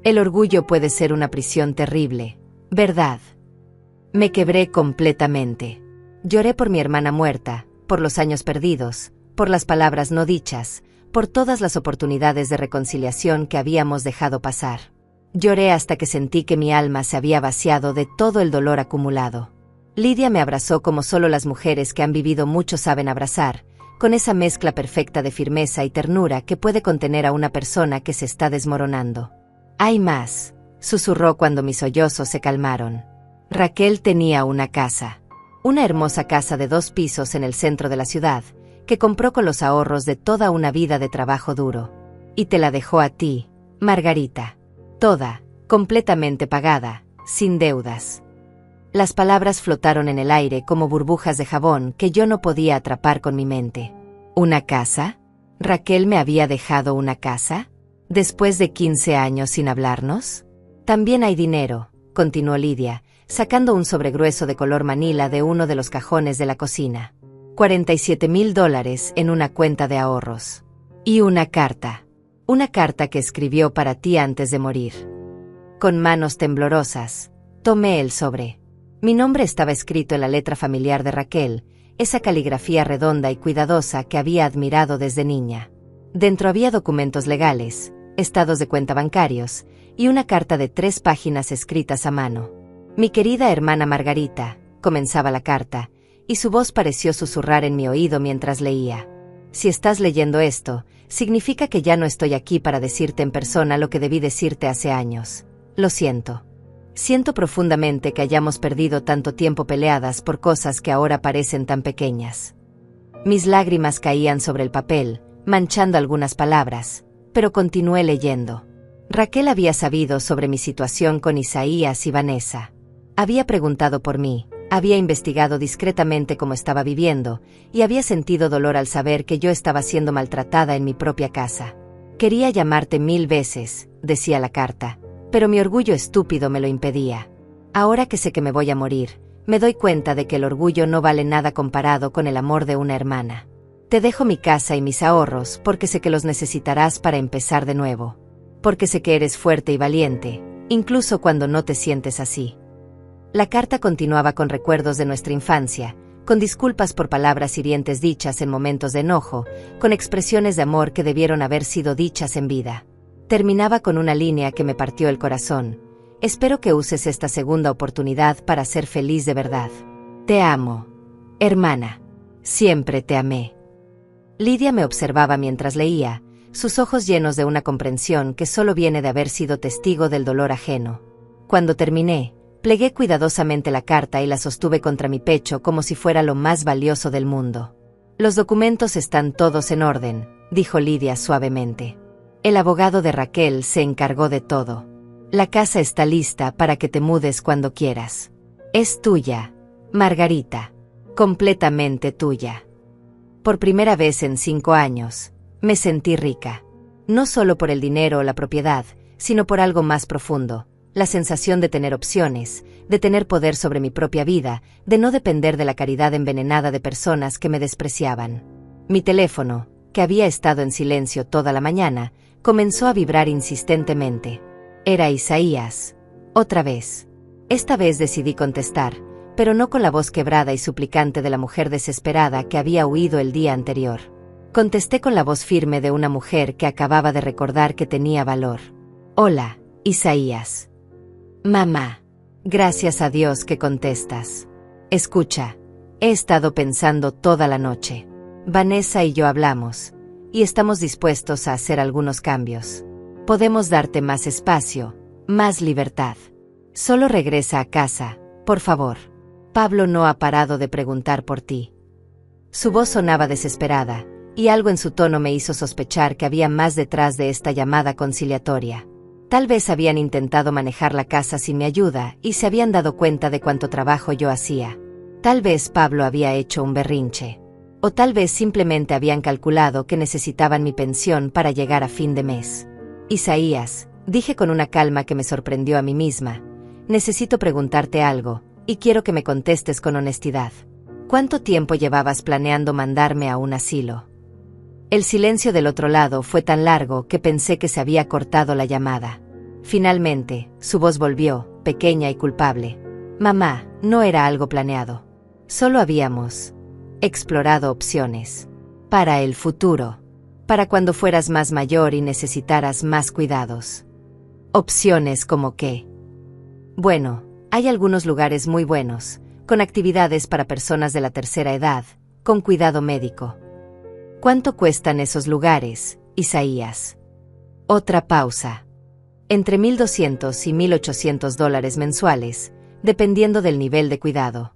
El orgullo puede ser una prisión terrible, ¿verdad? Me quebré completamente. Lloré por mi hermana muerta, por los años perdidos, por las palabras no dichas, por todas las oportunidades de reconciliación que habíamos dejado pasar. Lloré hasta que sentí que mi alma se había vaciado de todo el dolor acumulado. Lidia me abrazó como solo las mujeres que han vivido mucho saben abrazar, con esa mezcla perfecta de firmeza y ternura que puede contener a una persona que se está desmoronando. «Hay más», susurró cuando mis sollozos se calmaron. Raquel tenía una casa. Una hermosa casa de 2 pisos en el centro de la ciudad, que compró con los ahorros de toda una vida de trabajo duro. Y te la dejó a ti, Margarita. Toda, completamente pagada, sin deudas. Las palabras flotaron en el aire como burbujas de jabón que yo no podía atrapar con mi mente. ¿Una casa? ¿Raquel me había dejado una casa? ¿Después de 15 años sin hablarnos? También hay dinero, continuó Lidia, sacando un sobregrueso de color manila de uno de los cajones de la cocina. $47,000 en una cuenta de ahorros. Y una carta. Una carta que escribió para ti antes de morir. Con manos temblorosas, tomé el sobre. Mi nombre estaba escrito en la letra familiar de Raquel, esa caligrafía redonda y cuidadosa que había admirado desde niña. Dentro había documentos legales, estados de cuenta bancarios, y una carta de 3 páginas escritas a mano. Mi querida hermana Margarita, comenzaba la carta, y su voz pareció susurrar en mi oído mientras leía. Si estás leyendo esto, significa que ya no estoy aquí para decirte en persona lo que debí decirte hace años. Lo siento. Siento profundamente que hayamos perdido tanto tiempo peleadas por cosas que ahora parecen tan pequeñas. Mis lágrimas caían sobre el papel, manchando algunas palabras, pero continué leyendo. Raquel había sabido sobre mi situación con Isaías y Vanessa. Había preguntado por mí, había investigado discretamente cómo estaba viviendo, y había sentido dolor al saber que yo estaba siendo maltratada en mi propia casa. Quería llamarte 1000 veces, decía la carta, pero mi orgullo estúpido me lo impedía. Ahora que sé que me voy a morir, me doy cuenta de que el orgullo no vale nada comparado con el amor de una hermana. Te dejo mi casa y mis ahorros porque sé que los necesitarás para empezar de nuevo. Porque sé que eres fuerte y valiente, incluso cuando no te sientes así. La carta continuaba con recuerdos de nuestra infancia, con disculpas por palabras hirientes dichas en momentos de enojo, con expresiones de amor que debieron haber sido dichas en vida. Terminaba con una línea que me partió el corazón. Espero que uses esta segunda oportunidad para ser feliz de verdad. Te amo, hermana. Siempre te amé. Lidia me observaba mientras leía, sus ojos llenos de una comprensión que solo viene de haber sido testigo del dolor ajeno. Cuando terminé, plegué cuidadosamente la carta y la sostuve contra mi pecho como si fuera lo más valioso del mundo. Los documentos están todos en orden, dijo Lidia suavemente. El abogado de Raquel se encargó de todo. La casa está lista para que te mudes cuando quieras. Es tuya, Margarita. Completamente tuya. Por primera vez en 5 años, me sentí rica. No solo por el dinero o la propiedad, sino por algo más profundo. La sensación de tener opciones, de tener poder sobre mi propia vida, de no depender de la caridad envenenada de personas que me despreciaban. Mi teléfono, que había estado en silencio toda la mañana, comenzó a vibrar insistentemente. Era Isaías. Otra vez. Esta vez decidí contestar, pero no con la voz quebrada y suplicante de la mujer desesperada que había huido el día anterior. Contesté con la voz firme de una mujer que acababa de recordar que tenía valor. Hola, Isaías. Mamá. Gracias a Dios que contestas. Escucha, he estado pensando toda la noche. Vanessa y yo hablamos, y estamos dispuestos a hacer algunos cambios. Podemos darte más espacio, más libertad. Solo regresa a casa, por favor. Pablo no ha parado de preguntar por ti. Su voz sonaba desesperada, y algo en su tono me hizo sospechar que había más detrás de esta llamada conciliatoria. Tal vez habían intentado manejar la casa sin mi ayuda y se habían dado cuenta de cuánto trabajo yo hacía. Tal vez Pablo había hecho un berrinche. O tal vez simplemente habían calculado que necesitaban mi pensión para llegar a fin de mes. Isaías, dije con una calma que me sorprendió a mí misma, necesito preguntarte algo, y quiero que me contestes con honestidad. ¿Cuánto tiempo llevabas planeando mandarme a un asilo? El silencio del otro lado fue tan largo que pensé que se había cortado la llamada. Finalmente, su voz volvió, pequeña y culpable. Mamá, no era algo planeado. Solo habíamos explorado opciones. Para el futuro. Para cuando fueras más mayor y necesitaras más cuidados. ¿Opciones como qué? Bueno, hay algunos lugares muy buenos, con actividades para personas de la tercera edad, con cuidado médico. ¿Cuánto cuestan esos lugares, Isaías? Otra pausa. Entre $1,200 y $1,800 mensuales, dependiendo del nivel de cuidado.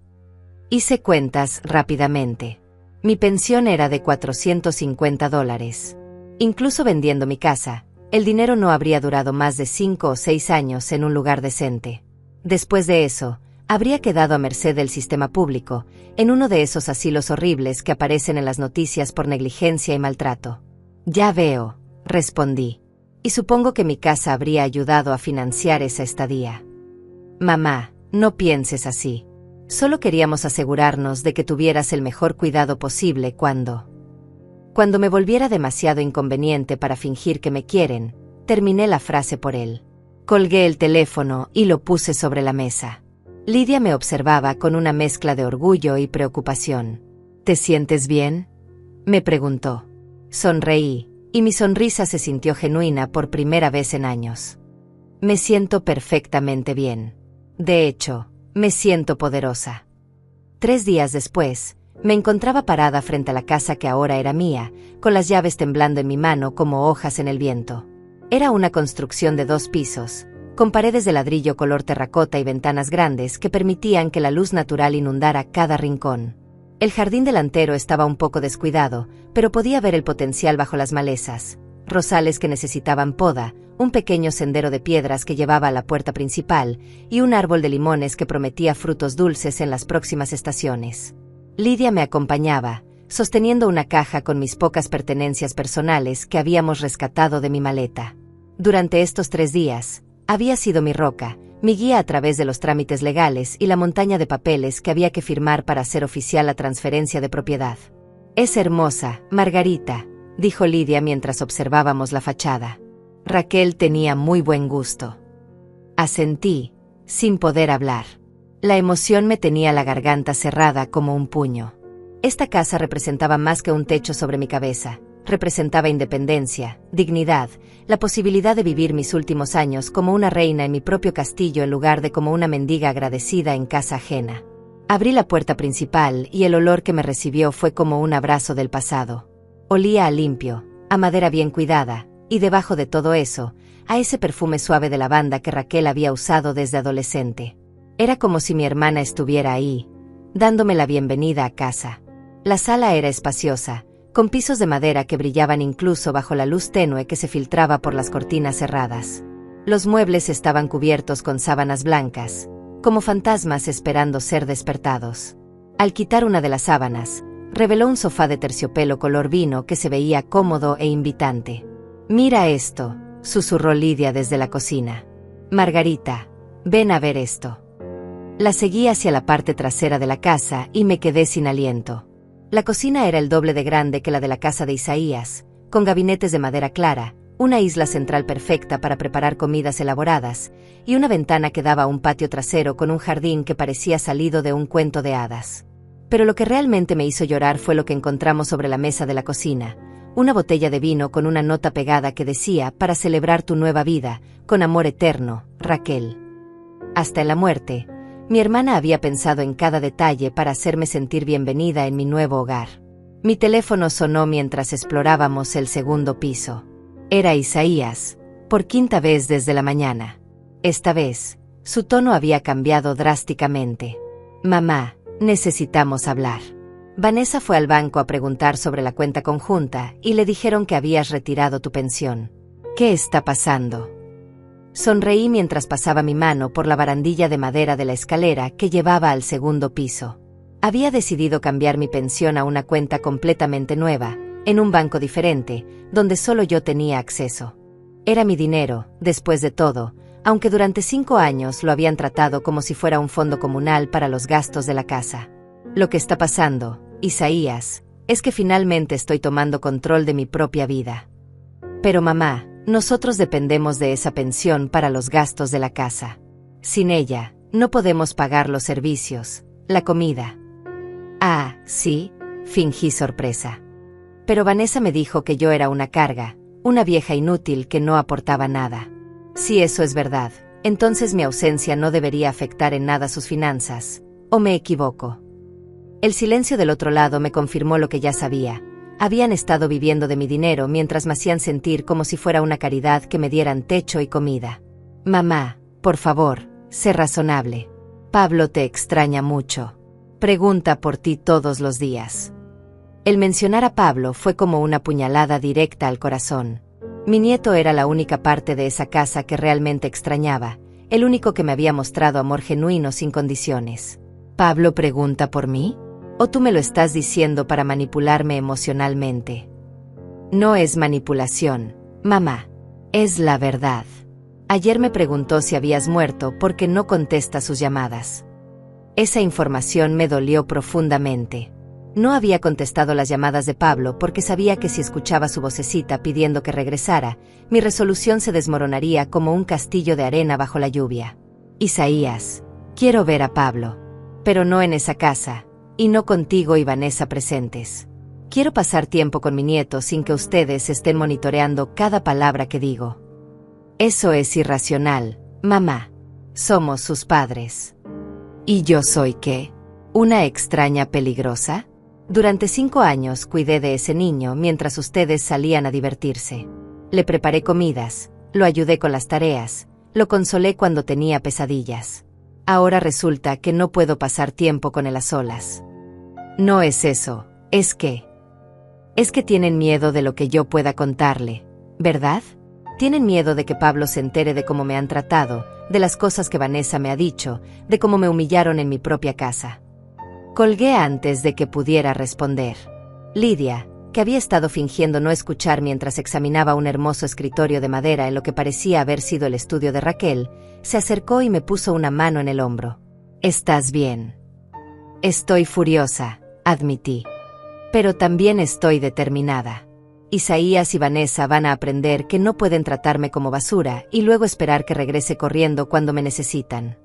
Hice cuentas rápidamente. Mi pensión era de $450. Incluso vendiendo mi casa, el dinero no habría durado más de 5 o 6 años en un lugar decente. Después de eso, habría quedado a merced del sistema público, en uno de esos asilos horribles que aparecen en las noticias por negligencia y maltrato. Ya veo, respondí. Y supongo que mi casa habría ayudado a financiar esa estadía. Mamá, no pienses así. Solo queríamos asegurarnos de que tuvieras el mejor cuidado posible cuando me volviera demasiado inconveniente para fingir que me quieren, terminé la frase por él. Colgué el teléfono y lo puse sobre la mesa. Lidia me observaba con una mezcla de orgullo y preocupación. ¿Te sientes bien?, me preguntó. Sonreí, y mi sonrisa se sintió genuina por primera vez en años. Me siento perfectamente bien. De hecho, me siento poderosa. 3 días después, me encontraba parada frente a la casa que ahora era mía, con las llaves temblando en mi mano como hojas en el viento. Era una construcción de 2 pisos, con paredes de ladrillo color terracota y ventanas grandes que permitían que la luz natural inundara cada rincón. El jardín delantero estaba un poco descuidado, pero podía ver el potencial bajo las malezas, rosales que necesitaban poda, un pequeño sendero de piedras que llevaba a la puerta principal y un árbol de limones que prometía frutos dulces en las próximas estaciones. Lidia me acompañaba, sosteniendo una caja con mis pocas pertenencias personales que habíamos rescatado de mi maleta. Durante estos 3 días, había sido mi roca, mi guía a través de los trámites legales y la montaña de papeles que había que firmar para hacer oficial la transferencia de propiedad. «Es hermosa, Margarita», dijo Lidia mientras observábamos la fachada. Raquel tenía muy buen gusto. Asentí, sin poder hablar. La emoción me tenía la garganta cerrada como un puño. Esta casa representaba más que un techo sobre mi cabeza. Representaba independencia, dignidad, la posibilidad de vivir mis últimos años como una reina en mi propio castillo en lugar de como una mendiga agradecida en casa ajena. Abrí la puerta principal y el olor que me recibió fue como un abrazo del pasado. Olía a limpio, a madera bien cuidada, y debajo de todo eso, a ese perfume suave de lavanda que Raquel había usado desde adolescente. Era como si mi hermana estuviera ahí, dándome la bienvenida a casa. La sala era espaciosa, con pisos de madera que brillaban incluso bajo la luz tenue que se filtraba por las cortinas cerradas. Los muebles estaban cubiertos con sábanas blancas, como fantasmas esperando ser despertados. Al quitar una de las sábanas, reveló un sofá de terciopelo color vino que se veía cómodo e invitante. «Mira esto», susurró Lidia desde la cocina. «Margarita, ven a ver esto». La seguí hacia la parte trasera de la casa y me quedé sin aliento. La cocina era el doble de grande que la de la casa de Isaías, con gabinetes de madera clara, una isla central perfecta para preparar comidas elaboradas, y una ventana que daba a un patio trasero con un jardín que parecía salido de un cuento de hadas. Pero lo que realmente me hizo llorar fue lo que encontramos sobre la mesa de la cocina, una botella de vino con una nota pegada que decía: «Para celebrar tu nueva vida, con amor eterno, Raquel». Hasta en la muerte, mi hermana había pensado en cada detalle para hacerme sentir bienvenida en mi nuevo hogar. Mi teléfono sonó mientras explorábamos el segundo piso. Era Isaías, por 5ª vez desde la mañana. Esta vez, su tono había cambiado drásticamente. «Mamá, necesitamos hablar». Vanessa fue al banco a preguntar sobre la cuenta conjunta y le dijeron que habías retirado tu pensión. «¿Qué está pasando?». Sonreí mientras pasaba mi mano por la barandilla de madera de la escalera que llevaba al segundo piso. Había decidido cambiar mi pensión a una cuenta completamente nueva, en un banco diferente, donde solo yo tenía acceso. Era mi dinero, después de todo, aunque durante 5 años lo habían tratado como si fuera un fondo comunal para los gastos de la casa. Lo que está pasando, Isaías, es que finalmente estoy tomando control de mi propia vida. Pero mamá, nosotros dependemos de esa pensión para los gastos de la casa. Sin ella, no podemos pagar los servicios, la comida. «Ah, sí», fingí sorpresa. Pero Vanessa me dijo que yo era una carga, una vieja inútil que no aportaba nada. Si eso es verdad, entonces mi ausencia no debería afectar en nada sus finanzas, ¿o me equivoco? El silencio del otro lado me confirmó lo que ya sabía. Habían estado viviendo de mi dinero mientras me hacían sentir como si fuera una caridad que me dieran techo y comida. «Mamá, por favor, sé razonable. Pablo te extraña mucho». Pregunta por ti todos los días. El mencionar a Pablo fue como una puñalada directa al corazón. Mi nieto era la única parte de esa casa que realmente extrañaba, el único que me había mostrado amor genuino sin condiciones. ¿Pablo pregunta por mí? ¿O tú me lo estás diciendo para manipularme emocionalmente? No es manipulación, mamá. Es la verdad. Ayer me preguntó si habías muerto porque no contesta sus llamadas. Esa información me dolió profundamente. No había contestado las llamadas de Pablo porque sabía que si escuchaba su vocecita pidiendo que regresara, mi resolución se desmoronaría como un castillo de arena bajo la lluvia. Isaías, quiero ver a Pablo. Pero no en esa casa, y no contigo y Vanessa presentes. Quiero pasar tiempo con mi nieto sin que ustedes estén monitoreando cada palabra que digo. Eso es irracional, mamá. Somos sus padres. ¿Y yo soy qué? ¿Una extraña peligrosa? Durante 5 años cuidé de ese niño mientras ustedes salían a divertirse. Le preparé comidas, lo ayudé con las tareas, lo consolé cuando tenía pesadillas. Ahora resulta que no puedo pasar tiempo con él a solas. No es eso, es que tienen miedo de lo que yo pueda contarle, ¿verdad? Tienen miedo de que Pablo se entere de cómo me han tratado, de las cosas que Vanessa me ha dicho, de cómo me humillaron en mi propia casa. Colgué antes de que pudiera responder. Lidia, que había estado fingiendo no escuchar mientras examinaba un hermoso escritorio de madera en lo que parecía haber sido el estudio de Raquel, se acercó y me puso una mano en el hombro. ¿Estás bien? Estoy furiosa, admití. Pero también estoy determinada. Isaías y Vanessa van a aprender que no pueden tratarme como basura y luego esperar que regrese corriendo cuando me necesitan.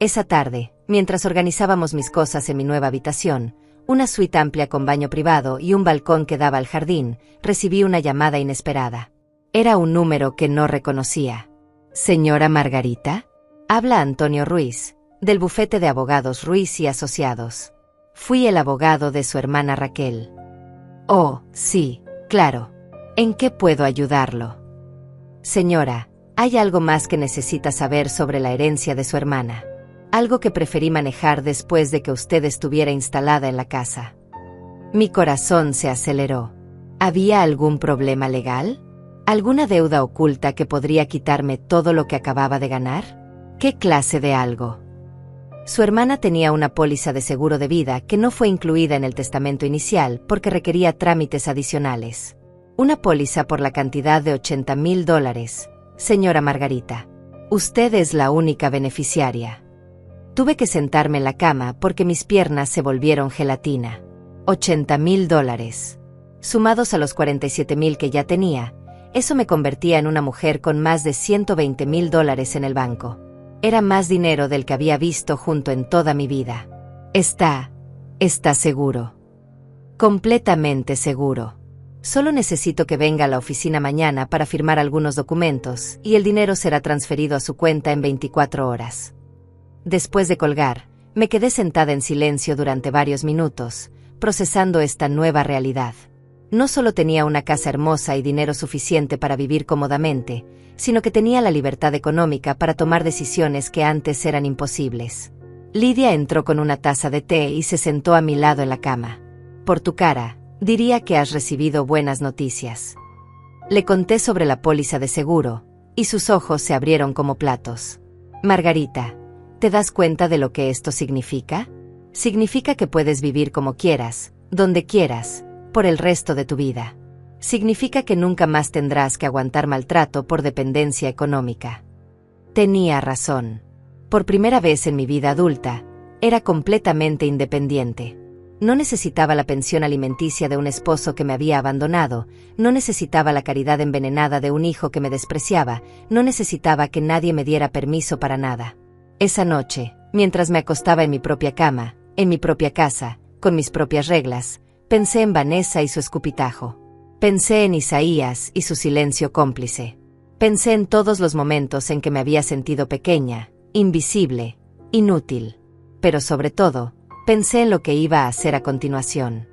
Esa tarde, mientras organizábamos mis cosas en mi nueva habitación, una suite amplia con baño privado y un balcón que daba al jardín, recibí una llamada inesperada. Era un número que no reconocía. ¿Señora Margarita? Habla Antonio Ruiz, del bufete de abogados Ruiz y Asociados. Fui el abogado de su hermana Raquel. Oh, sí, claro. ¿En qué puedo ayudarlo? Señora, hay algo más que necesita saber sobre la herencia de su hermana. Algo que preferí manejar después de que usted estuviera instalada en la casa. Mi corazón se aceleró. ¿Había algún problema legal? ¿Alguna deuda oculta que podría quitarme todo lo que acababa de ganar? ¿Qué clase de algo? Su hermana tenía una póliza de seguro de vida que no fue incluida en el testamento inicial porque requería trámites adicionales. Una póliza por la cantidad de $80,000. Señora Margarita, usted es la única beneficiaria. Tuve que sentarme en la cama porque mis piernas se volvieron gelatina. $80,000. Sumados a los $47,000 que ya tenía, eso me convertía en una mujer con más de $120,000 en el banco. Era más dinero del que había visto junto en toda mi vida. Está seguro. Completamente seguro. Solo necesito que venga a la oficina mañana para firmar algunos documentos y el dinero será transferido a su cuenta en 24 horas. Después de colgar, me quedé sentada en silencio durante varios minutos, procesando esta nueva realidad. No solo tenía una casa hermosa y dinero suficiente para vivir cómodamente, sino que tenía la libertad económica para tomar decisiones que antes eran imposibles. Lidia entró con una taza de té y se sentó a mi lado en la cama. Por tu cara, diría que has recibido buenas noticias. Le conté sobre la póliza de seguro, y sus ojos se abrieron como platos. Margarita, ¿te das cuenta de lo que esto significa? Significa que puedes vivir como quieras, donde quieras, por el resto de tu vida. Significa que nunca más tendrás que aguantar maltrato por dependencia económica. Tenía razón. Por primera vez en mi vida adulta, era completamente independiente. No necesitaba la pensión alimenticia de un esposo que me había abandonado, no necesitaba la caridad envenenada de un hijo que me despreciaba, no necesitaba que nadie me diera permiso para nada. Esa noche, mientras me acostaba en mi propia cama, en mi propia casa, con mis propias reglas, pensé en Vanessa y su escupitajo. Pensé en Isaías y su silencio cómplice. Pensé en todos los momentos en que me había sentido pequeña, invisible, inútil. Pero sobre todo, pensé en lo que iba a hacer a continuación.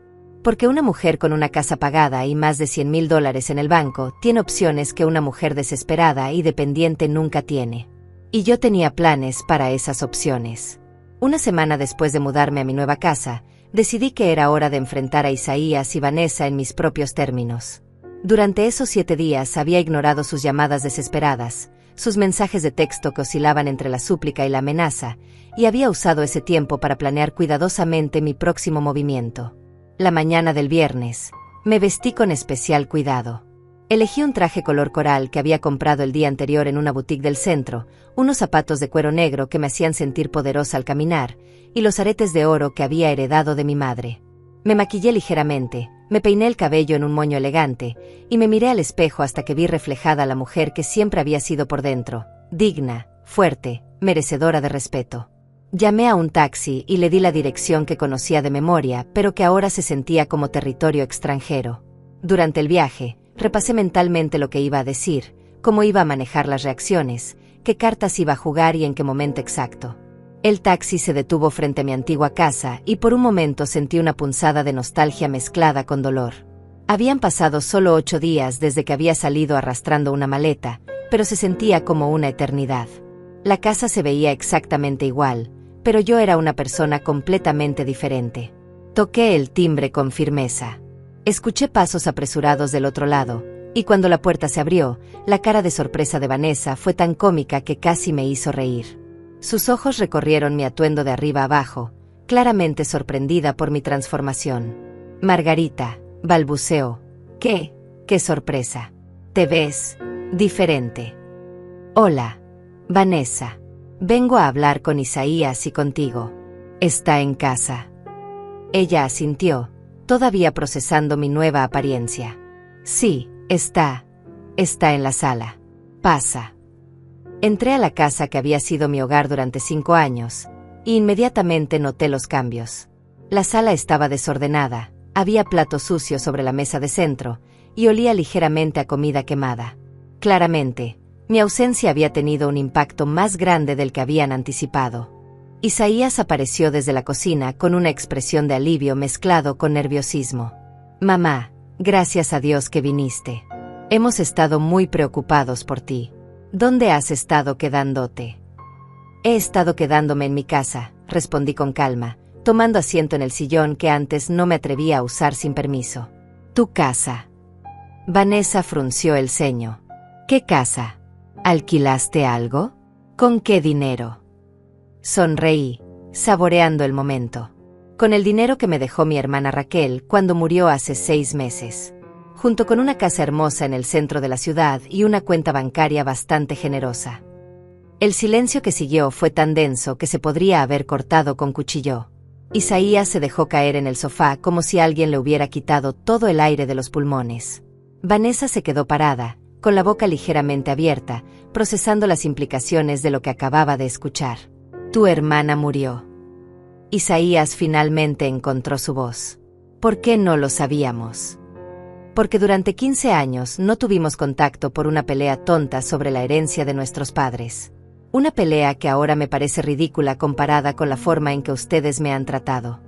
Porque una mujer con una casa pagada y más de $100,000 en el banco tiene opciones que una mujer desesperada y dependiente nunca tiene. Y yo tenía planes para esas opciones. Una semana después de mudarme a mi nueva casa, decidí que era hora de enfrentar a Isaías y Vanessa en mis propios términos. Durante esos 7 días había ignorado sus llamadas desesperadas, sus mensajes de texto que oscilaban entre la súplica y la amenaza, y había usado ese tiempo para planear cuidadosamente mi próximo movimiento. La mañana del viernes, me vestí con especial cuidado. Elegí un traje color coral que había comprado el día anterior en una boutique del centro, unos zapatos de cuero negro que me hacían sentir poderosa al caminar, y los aretes de oro que había heredado de mi madre. Me maquillé ligeramente, me peiné el cabello en un moño elegante, y me miré al espejo hasta que vi reflejada a la mujer que siempre había sido por dentro, digna, fuerte, merecedora de respeto. Llamé a un taxi y le di la dirección que conocía de memoria, pero que ahora se sentía como territorio extranjero. Durante el viaje, repasé mentalmente lo que iba a decir, cómo iba a manejar las reacciones, qué cartas iba a jugar y en qué momento exacto. El taxi se detuvo frente a mi antigua casa y por un momento sentí una punzada de nostalgia mezclada con dolor. Habían pasado solo 8 días desde que había salido arrastrando una maleta, pero se sentía como una eternidad. La casa se veía exactamente igual, pero yo era una persona completamente diferente. Toqué el timbre con firmeza. Escuché pasos apresurados del otro lado, y cuando la puerta se abrió, la cara de sorpresa de Vanessa fue tan cómica que casi me hizo reír. Sus ojos recorrieron mi atuendo de arriba abajo, claramente sorprendida por mi transformación. Margarita, balbuceó. ¡Qué sorpresa! Te ves diferente. Hola, Vanessa. Vengo a hablar con Isaías y contigo. ¿Está en casa? Ella asintió, todavía procesando mi nueva apariencia. Sí, está en la sala. Pasa. Entré a la casa que había sido mi hogar durante 5 años, e inmediatamente noté los cambios. La sala estaba desordenada, había platos sucios sobre la mesa de centro, y olía ligeramente a comida quemada. Claramente, mi ausencia había tenido un impacto más grande del que habían anticipado. Isaías apareció desde la cocina con una expresión de alivio mezclado con nerviosismo. Mamá, gracias a Dios que viniste. Hemos estado muy preocupados por ti. ¿Dónde has estado quedándote? He estado quedándome en mi casa, respondí con calma, tomando asiento en el sillón que antes no me atrevía a usar sin permiso. ¿Tu casa? Vanessa frunció el ceño. ¿Qué casa? ¿Alquilaste algo? ¿Con qué dinero? Sonreí, saboreando el momento. Con el dinero que me dejó mi hermana Raquel cuando murió hace 6 meses. Junto con una casa hermosa en el centro de la ciudad y una cuenta bancaria bastante generosa. El silencio que siguió fue tan denso que se podría haber cortado con cuchillo. Isaías se dejó caer en el sofá como si alguien le hubiera quitado todo el aire de los pulmones. Vanessa se quedó parada, con la boca ligeramente abierta, procesando las implicaciones de lo que acababa de escuchar. Tu hermana murió. Isaías finalmente encontró su voz. ¿Por qué no lo sabíamos? Porque durante 15 años no tuvimos contacto por una pelea tonta sobre la herencia de nuestros padres. Una pelea que ahora me parece ridícula comparada con la forma en que ustedes me han tratado.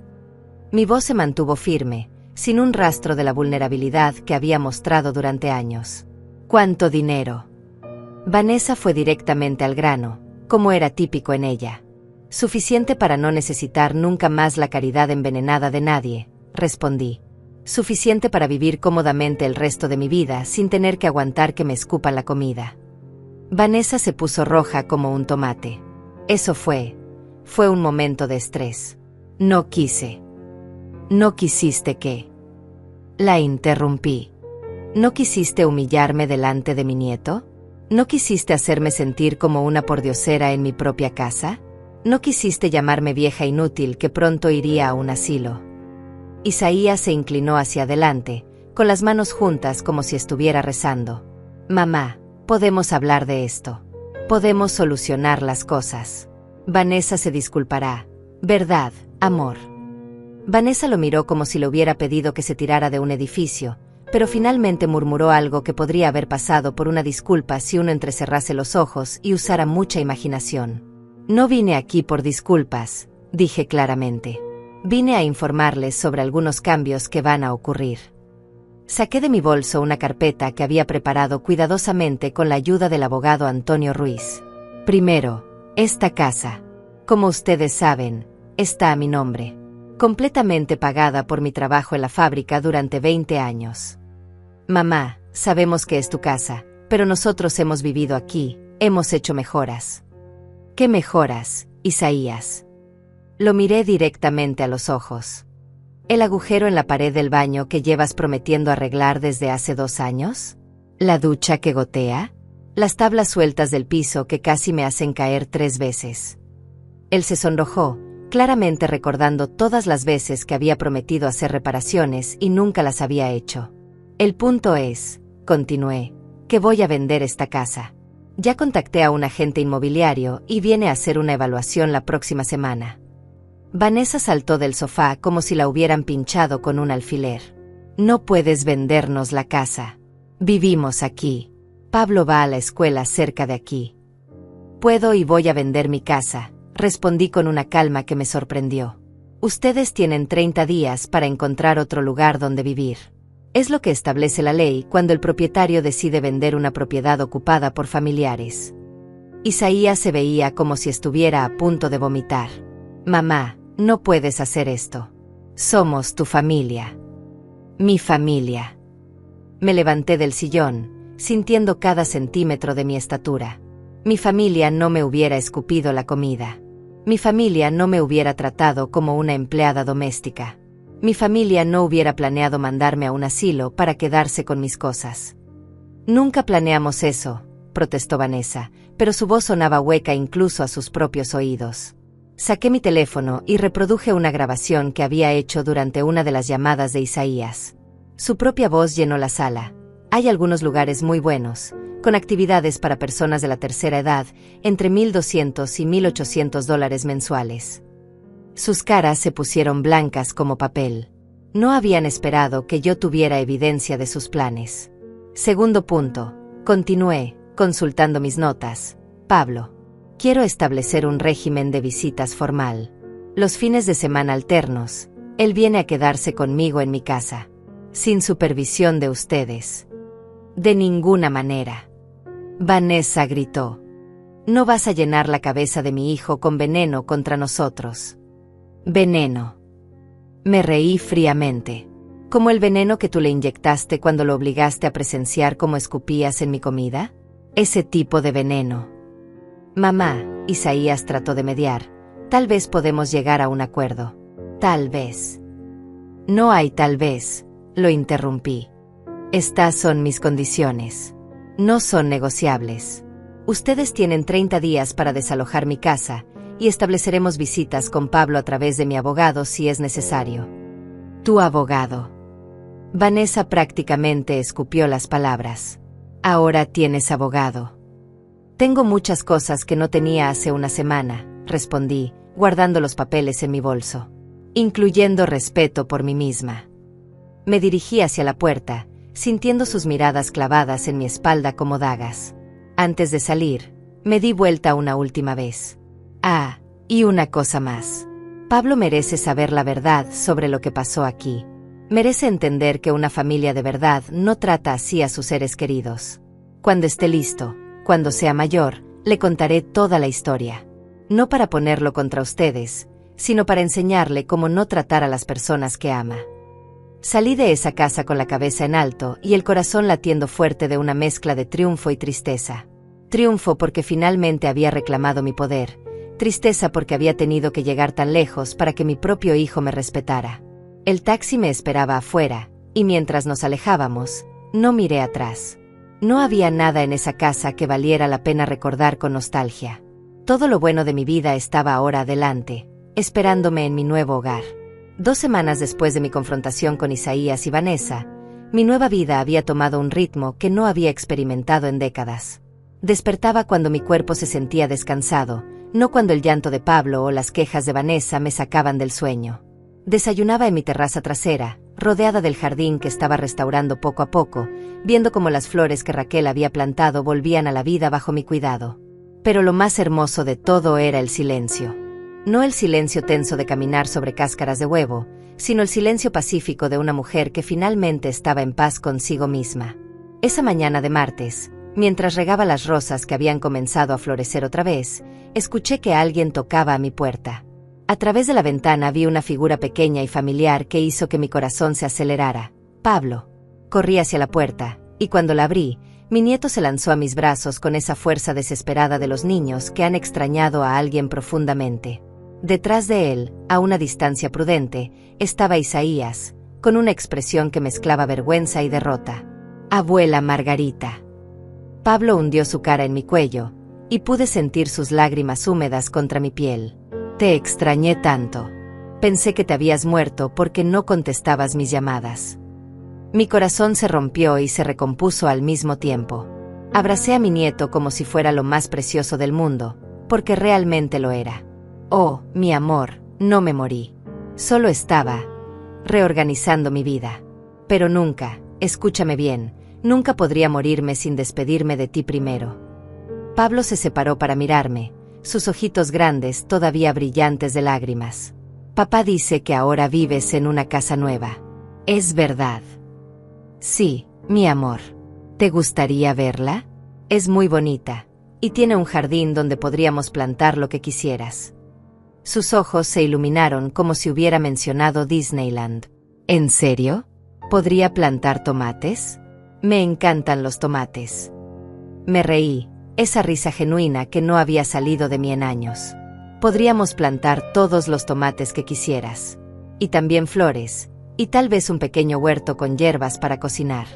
Mi voz se mantuvo firme, sin un rastro de la vulnerabilidad que había mostrado durante años. ¿Cuánto dinero? Vanessa fue directamente al grano, como era típico en ella. Suficiente para no necesitar nunca más la caridad envenenada de nadie, respondí. Suficiente para vivir cómodamente el resto de mi vida sin tener que aguantar que me escupan la comida. Vanessa se puso roja como un tomate. Eso fue un momento de estrés. No quise. ¿No quisiste qué? La interrumpí. ¿No quisiste humillarme delante de mi nieto? ¿No quisiste hacerme sentir como una pordiosera en mi propia casa? ¿No quisiste llamarme vieja inútil que pronto iría a un asilo? Isaías se inclinó hacia adelante, con las manos juntas como si estuviera rezando. Mamá, podemos hablar de esto. Podemos solucionar las cosas. Vanessa se disculpará. ¿Verdad, amor? Vanessa lo miró como si le hubiera pedido que se tirara de un edificio, pero finalmente murmuró algo que podría haber pasado por una disculpa si uno entrecerrase los ojos y usara mucha imaginación. No vine aquí por disculpas, dije claramente. Vine a informarles sobre algunos cambios que van a ocurrir. Saqué de mi bolso una carpeta que había preparado cuidadosamente con la ayuda del abogado Antonio Ruiz. Primero, esta casa. Como ustedes saben, está a mi nombre. Completamente pagada por mi trabajo en la fábrica durante 20 años. Mamá, sabemos que es tu casa, pero nosotros hemos vivido aquí, hemos hecho mejoras. ¿Qué mejoras, Isaías? Lo miré directamente a los ojos. ¿El agujero en la pared del baño que llevas prometiendo arreglar desde hace 2 años? ¿La ducha que gotea? ¿Las tablas sueltas del piso que casi me hacen caer 3 veces? Él se sonrojó, claramente recordando todas las veces que había prometido hacer reparaciones y nunca las había hecho. El punto es, continué, que voy a vender esta casa. Ya contacté a un agente inmobiliario y viene a hacer una evaluación la próxima semana. Vanessa saltó del sofá como si la hubieran pinchado con un alfiler. No puedes vendernos la casa. Vivimos aquí. Pablo va a la escuela cerca de aquí. Puedo y voy a vender mi casa, respondí con una calma que me sorprendió. Ustedes tienen 30 días para encontrar otro lugar donde vivir. Es lo que establece la ley cuando el propietario decide vender una propiedad ocupada por familiares. Isaías se veía como si estuviera a punto de vomitar. Mamá, no puedes hacer esto. Somos tu familia. Mi familia. Me levanté del sillón, sintiendo cada centímetro de mi estatura. Mi familia no me hubiera escupido la comida. Mi familia no me hubiera tratado como una empleada doméstica. Mi familia no hubiera planeado mandarme a un asilo para quedarse con mis cosas. Nunca planeamos eso, protestó Vanessa, pero su voz sonaba hueca incluso a sus propios oídos. Saqué mi teléfono y reproduje una grabación que había hecho durante una de las llamadas de Isaías. Su propia voz llenó la sala. Hay algunos lugares muy buenos, con actividades para personas de la tercera edad, entre $1,200 y $1,800 mensuales. Sus caras se pusieron blancas como papel. No habían esperado que yo tuviera evidencia de sus planes. Segundo punto, continué, consultando mis notas. Pablo. Quiero establecer un régimen de visitas formal. Los fines de semana alternos, él viene a quedarse conmigo en mi casa. Sin supervisión de ustedes. De ninguna manera. Vanessa gritó. No vas a llenar la cabeza de mi hijo con veneno contra nosotros. Veneno. Me reí fríamente. ¿Como el veneno que tú le inyectaste cuando lo obligaste a presenciar cómo escupías en mi comida? Ese tipo de veneno. Mamá, Isaías trató de mediar. Tal vez podemos llegar a un acuerdo. Tal vez. No hay tal vez, lo interrumpí. Estas son mis condiciones. No son negociables. Ustedes tienen 30 días para desalojar mi casa, y estableceremos visitas con Pablo a través de mi abogado si es necesario. Tu abogado. Vanessa prácticamente escupió las palabras. Ahora tienes abogado. Tengo muchas cosas que no tenía hace una semana, respondí, guardando los papeles en mi bolso. Incluyendo respeto por mí misma. Me dirigí hacia la puerta, sintiendo sus miradas clavadas en mi espalda como dagas. Antes de salir, me di vuelta una última vez. Ah, y una cosa más. Pablo merece saber la verdad sobre lo que pasó aquí. Merece entender que una familia de verdad no trata así a sus seres queridos. Cuando esté listo, cuando sea mayor, le contaré toda la historia. No para ponerlo contra ustedes, sino para enseñarle cómo no tratar a las personas que ama. Salí de esa casa con la cabeza en alto y el corazón latiendo fuerte de una mezcla de triunfo y tristeza. Triunfo porque finalmente había reclamado mi poder. Tristeza porque había tenido que llegar tan lejos para que mi propio hijo me respetara. El taxi me esperaba afuera, y mientras nos alejábamos, no miré atrás. No había nada en esa casa que valiera la pena recordar con nostalgia. Todo lo bueno de mi vida estaba ahora adelante, esperándome en mi nuevo hogar. 2 semanas después de mi confrontación con Isaías y Vanessa, mi nueva vida había tomado un ritmo que no había experimentado en décadas. Despertaba cuando mi cuerpo se sentía descansado, no cuando el llanto de Pablo o las quejas de Vanessa me sacaban del sueño. Desayunaba en mi terraza trasera, rodeada del jardín que estaba restaurando poco a poco, viendo cómo las flores que Raquel había plantado volvían a la vida bajo mi cuidado. Pero lo más hermoso de todo era el silencio. No el silencio tenso de caminar sobre cáscaras de huevo, sino el silencio pacífico de una mujer que finalmente estaba en paz consigo misma. Esa mañana de martes, Mientras regaba las rosas que habían comenzado a florecer otra vez, escuché que alguien tocaba a mi puerta. A través de la ventana vi una figura pequeña y familiar que hizo que mi corazón se acelerara. Pablo. Corrí hacia la puerta, y cuando la abrí, mi nieto se lanzó a mis brazos con esa fuerza desesperada de los niños que han extrañado a alguien profundamente. Detrás de él, a una distancia prudente, estaba Isaías, con una expresión que mezclaba vergüenza y derrota. Abuela Margarita. Pablo hundió su cara en mi cuello, y pude sentir sus lágrimas húmedas contra mi piel. Te extrañé tanto. Pensé que te habías muerto porque no contestabas mis llamadas. Mi corazón se rompió y se recompuso al mismo tiempo. Abracé a mi nieto como si fuera lo más precioso del mundo, porque realmente lo era. Oh, mi amor, no me morí. Solo estaba reorganizando mi vida. Pero nunca, escúchame bien, nunca podría morirme sin despedirme de ti primero. Pablo se separó para mirarme, sus ojitos grandes todavía brillantes de lágrimas. Papá dice que ahora vives en una casa nueva. ¿Es verdad? Sí, mi amor. ¿Te gustaría verla? Es muy bonita, y tiene un jardín donde podríamos plantar lo que quisieras. Sus ojos se iluminaron como si hubiera mencionado Disneyland. ¿En serio? ¿Podría plantar tomates? Me encantan los tomates. Me reí, esa risa genuina que no había salido de mí en años. Podríamos plantar todos los tomates que quisieras. Y también flores, y tal vez un pequeño huerto con hierbas para cocinar.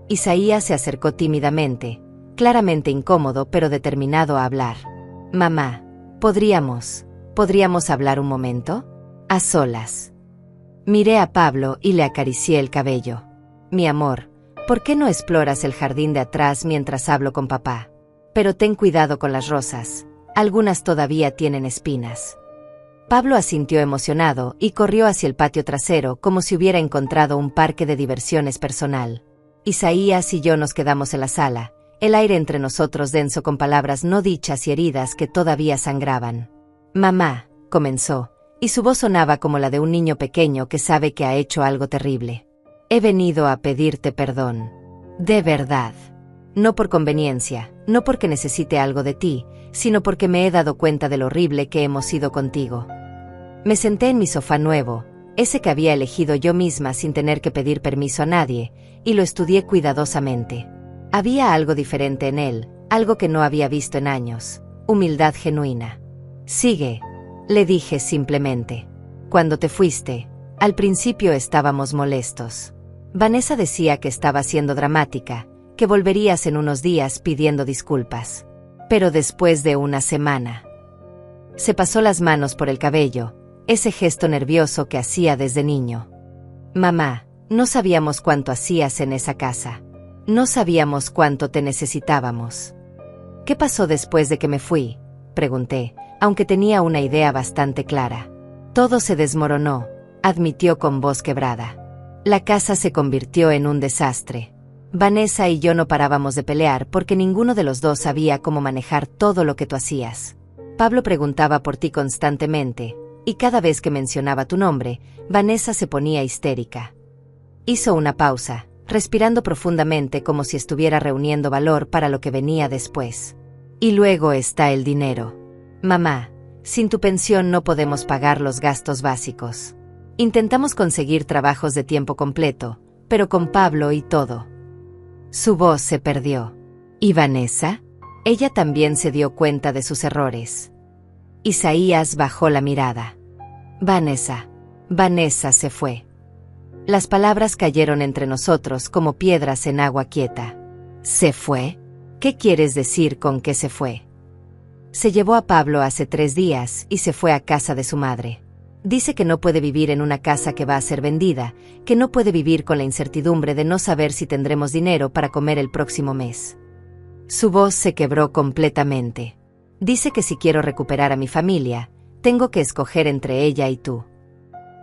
Isaías se acercó tímidamente, claramente incómodo pero determinado a hablar. Mamá, ¿podríamos hablar un momento? A solas. Miré a Pablo y le acaricié el cabello. Mi amor, ¿por qué no exploras el jardín de atrás mientras hablo con papá? Pero ten cuidado con las rosas, algunas todavía tienen espinas. Pablo asintió emocionado y corrió hacia el patio trasero como si hubiera encontrado un parque de diversiones personal. Isaías y yo nos quedamos en la sala, el aire entre nosotros denso con palabras no dichas y heridas que todavía sangraban. Mamá, comenzó, y su voz sonaba como la de un niño pequeño que sabe que ha hecho algo terrible. He venido a pedirte perdón. De verdad. No por conveniencia, no porque necesite algo de ti, sino porque me he dado cuenta de lo horrible que hemos sido contigo. Me senté en mi sofá nuevo, ese que había elegido yo misma sin tener que pedir permiso a nadie, y lo estudié cuidadosamente. Había algo diferente en él, algo que no había visto en años, humildad genuina. Sigue, le dije simplemente. Cuando te fuiste, al principio estábamos molestos. Vanessa decía que estaba siendo dramática, que volverías en unos días pidiendo disculpas. Pero después de una semana. Se pasó las manos por el cabello, ese gesto nervioso que hacía desde niño. Mamá, no sabíamos cuánto hacías en esa casa. No sabíamos cuánto te necesitábamos. ¿Qué pasó después de que me fui?, pregunté, aunque tenía una idea bastante clara. Todo se desmoronó, admitió con voz quebrada. La casa se convirtió en un desastre. Vanessa y yo no parábamos de pelear porque ninguno de los dos sabía cómo manejar todo lo que tú hacías. Pablo preguntaba por ti constantemente, y cada vez que mencionaba tu nombre, Vanessa se ponía histérica. Hizo una pausa, respirando profundamente como si estuviera reuniendo valor para lo que venía después. Y luego está el dinero. Mamá, sin tu pensión no podemos pagar los gastos básicos. Intentamos conseguir trabajos de tiempo completo, pero con Pablo y todo. Su voz se perdió. ¿Y Vanessa? Ella también se dio cuenta de sus errores. Isaías bajó la mirada. Vanessa se fue. Las palabras cayeron entre nosotros como piedras en agua quieta. ¿Se fue? ¿Qué quieres decir con que se fue? Se llevó a Pablo hace 3 días y se fue a casa de su madre. Dice que no puede vivir en una casa que va a ser vendida, que no puede vivir con la incertidumbre de no saber si tendremos dinero para comer el próximo mes. Su voz se quebró completamente. Dice que si quiero recuperar a mi familia, tengo que escoger entre ella y tú.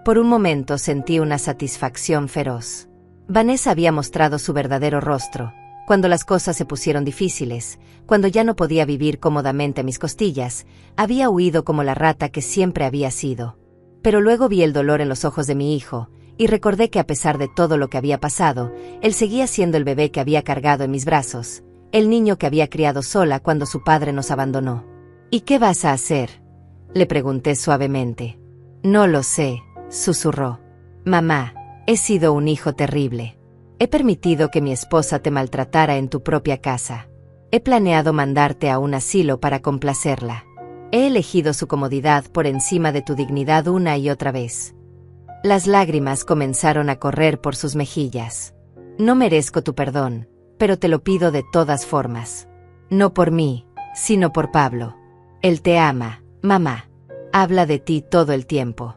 Por un momento sentí una satisfacción feroz. Vanessa había mostrado su verdadero rostro, cuando las cosas se pusieron difíciles, cuando ya no podía vivir cómodamente a mis costillas, había huido como la rata que siempre había sido. Pero luego vi el dolor en los ojos de mi hijo, y recordé que a pesar de todo lo que había pasado, él seguía siendo el bebé que había cargado en mis brazos, el niño que había criado sola cuando su padre nos abandonó. ¿Y qué vas a hacer?, le pregunté suavemente. No lo sé, susurró. Mamá, he sido un hijo terrible. He permitido que mi esposa te maltratara en tu propia casa. He planeado mandarte a un asilo para complacerla. He elegido su comodidad por encima de tu dignidad una y otra vez. Las lágrimas comenzaron a correr por sus mejillas. No merezco tu perdón, pero te lo pido de todas formas. No por mí, sino por Pablo. Él te ama, mamá. Habla de ti todo el tiempo.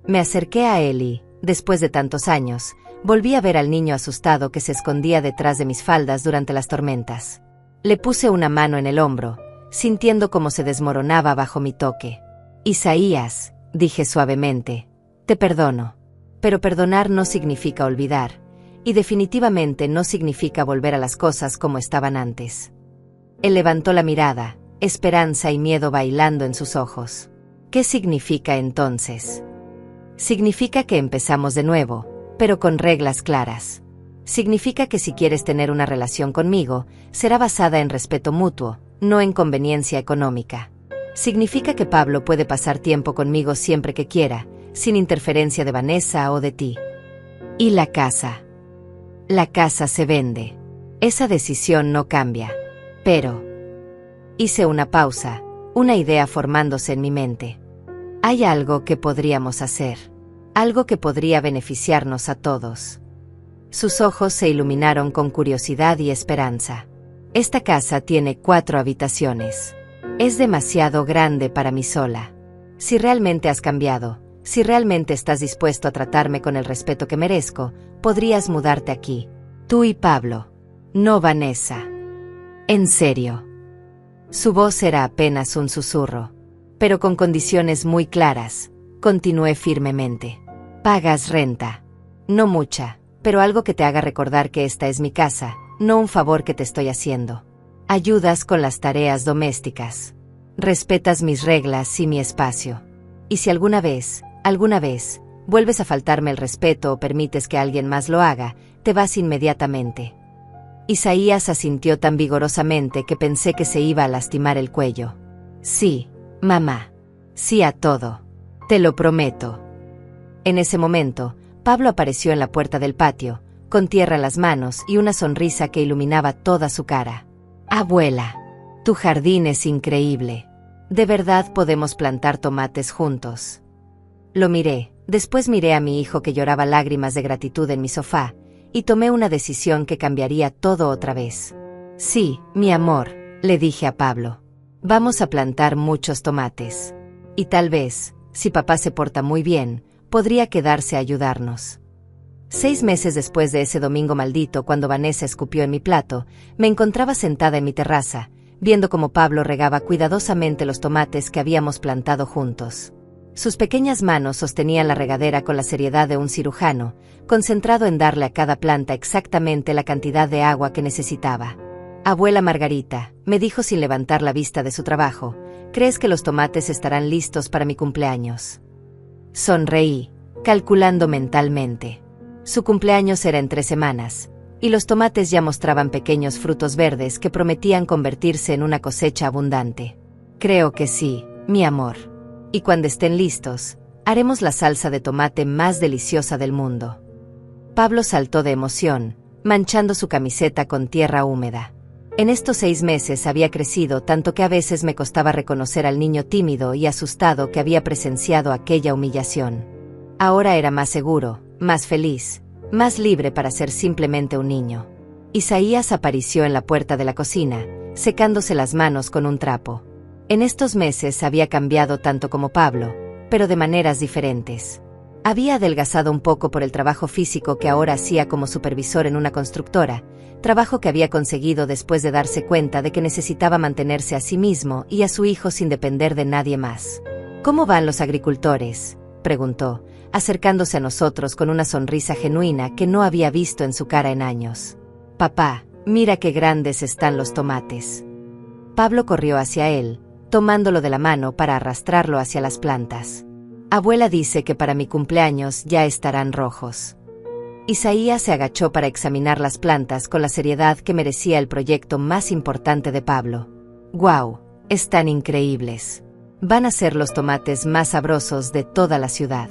Me acerqué a él y, después de tantos años, volví a ver al niño asustado que se escondía detrás de mis faldas durante las tormentas. Le puse una mano en el hombro, sintiendo cómo se desmoronaba bajo mi toque. Isaías, dije suavemente, te perdono. Pero perdonar no significa olvidar, y definitivamente no significa volver a las cosas como estaban antes. Él levantó la mirada, esperanza y miedo bailando en sus ojos. ¿Qué significa entonces? Significa que empezamos de nuevo, pero con reglas claras. Significa que si quieres tener una relación conmigo, será basada en respeto mutuo, no en conveniencia económica. Significa que Pablo puede pasar tiempo conmigo siempre que quiera, sin interferencia de Vanessa o de ti. ¿Y la casa? La casa se vende. Esa decisión no cambia. Pero... hice una pausa, una idea formándose en mi mente. Hay algo que podríamos hacer. Algo que podría beneficiarnos a todos. Sus ojos se iluminaron con curiosidad y esperanza. Esta casa tiene 4 habitaciones. Es demasiado grande para mí sola. Si realmente has cambiado, si realmente estás dispuesto a tratarme con el respeto que merezco, podrías mudarte aquí. Tú y Pablo. No Vanessa. En serio. Su voz era apenas un susurro. Pero con condiciones muy claras, continué firmemente. Pagas renta. No mucha, pero algo que te haga recordar que esta es mi casa, no un favor que te estoy haciendo. Ayudas con las tareas domésticas. Respetas mis reglas y mi espacio. Y si alguna vez, vuelves a faltarme el respeto o permites que alguien más lo haga, te vas inmediatamente. Isaías asintió tan vigorosamente que pensé que se iba a lastimar el cuello. Sí, mamá. Sí a todo. Te lo prometo. En ese momento, Pablo apareció en la puerta del patio, con tierra en las manos y una sonrisa que iluminaba toda su cara. Abuela, tu jardín es increíble. ¿De verdad podemos plantar tomates juntos? Lo miré, después miré a mi hijo que lloraba lágrimas de gratitud en mi sofá, y tomé una decisión que cambiaría todo otra vez. Sí, mi amor, le dije a Pablo. Vamos a plantar muchos tomates. Y tal vez, si papá se porta muy bien, podría quedarse a ayudarnos. 6 meses después de ese domingo maldito cuando Vanessa escupió en mi plato, me encontraba sentada en mi terraza, viendo cómo Pablo regaba cuidadosamente los tomates que habíamos plantado juntos. Sus pequeñas manos sostenían la regadera con la seriedad de un cirujano, concentrado en darle a cada planta exactamente la cantidad de agua que necesitaba. Abuela Margarita, me dijo sin levantar la vista de su trabajo, ¿crees que los tomates estarán listos para mi cumpleaños? Sonreí, calculando mentalmente. Su cumpleaños era en 3 semanas, y los tomates ya mostraban pequeños frutos verdes que prometían convertirse en una cosecha abundante. Creo que sí, mi amor. Y cuando estén listos, haremos la salsa de tomate más deliciosa del mundo. Pablo saltó de emoción, manchando su camiseta con tierra húmeda. En estos 6 meses había crecido tanto que a veces me costaba reconocer al niño tímido y asustado que había presenciado aquella humillación. Ahora era más seguro, más feliz, más libre para ser simplemente un niño. Isaías apareció en la puerta de la cocina, secándose las manos con un trapo. En estos meses había cambiado tanto como Pablo, pero de maneras diferentes. Había adelgazado un poco por el trabajo físico que ahora hacía como supervisor en una constructora, trabajo que había conseguido después de darse cuenta de que necesitaba mantenerse a sí mismo y a su hijo sin depender de nadie más. ¿Cómo van los agricultores?, preguntó, acercándose a nosotros con una sonrisa genuina que no había visto en su cara en años. Papá, mira qué grandes están los tomates. Pablo corrió hacia él, tomándolo de la mano para arrastrarlo hacia las plantas. Abuela dice que para mi cumpleaños ya estarán rojos. Isaías se agachó para examinar las plantas con la seriedad que merecía el proyecto más importante de Pablo. ¡Guau! Están increíbles. Van a ser los tomates más sabrosos de toda la ciudad.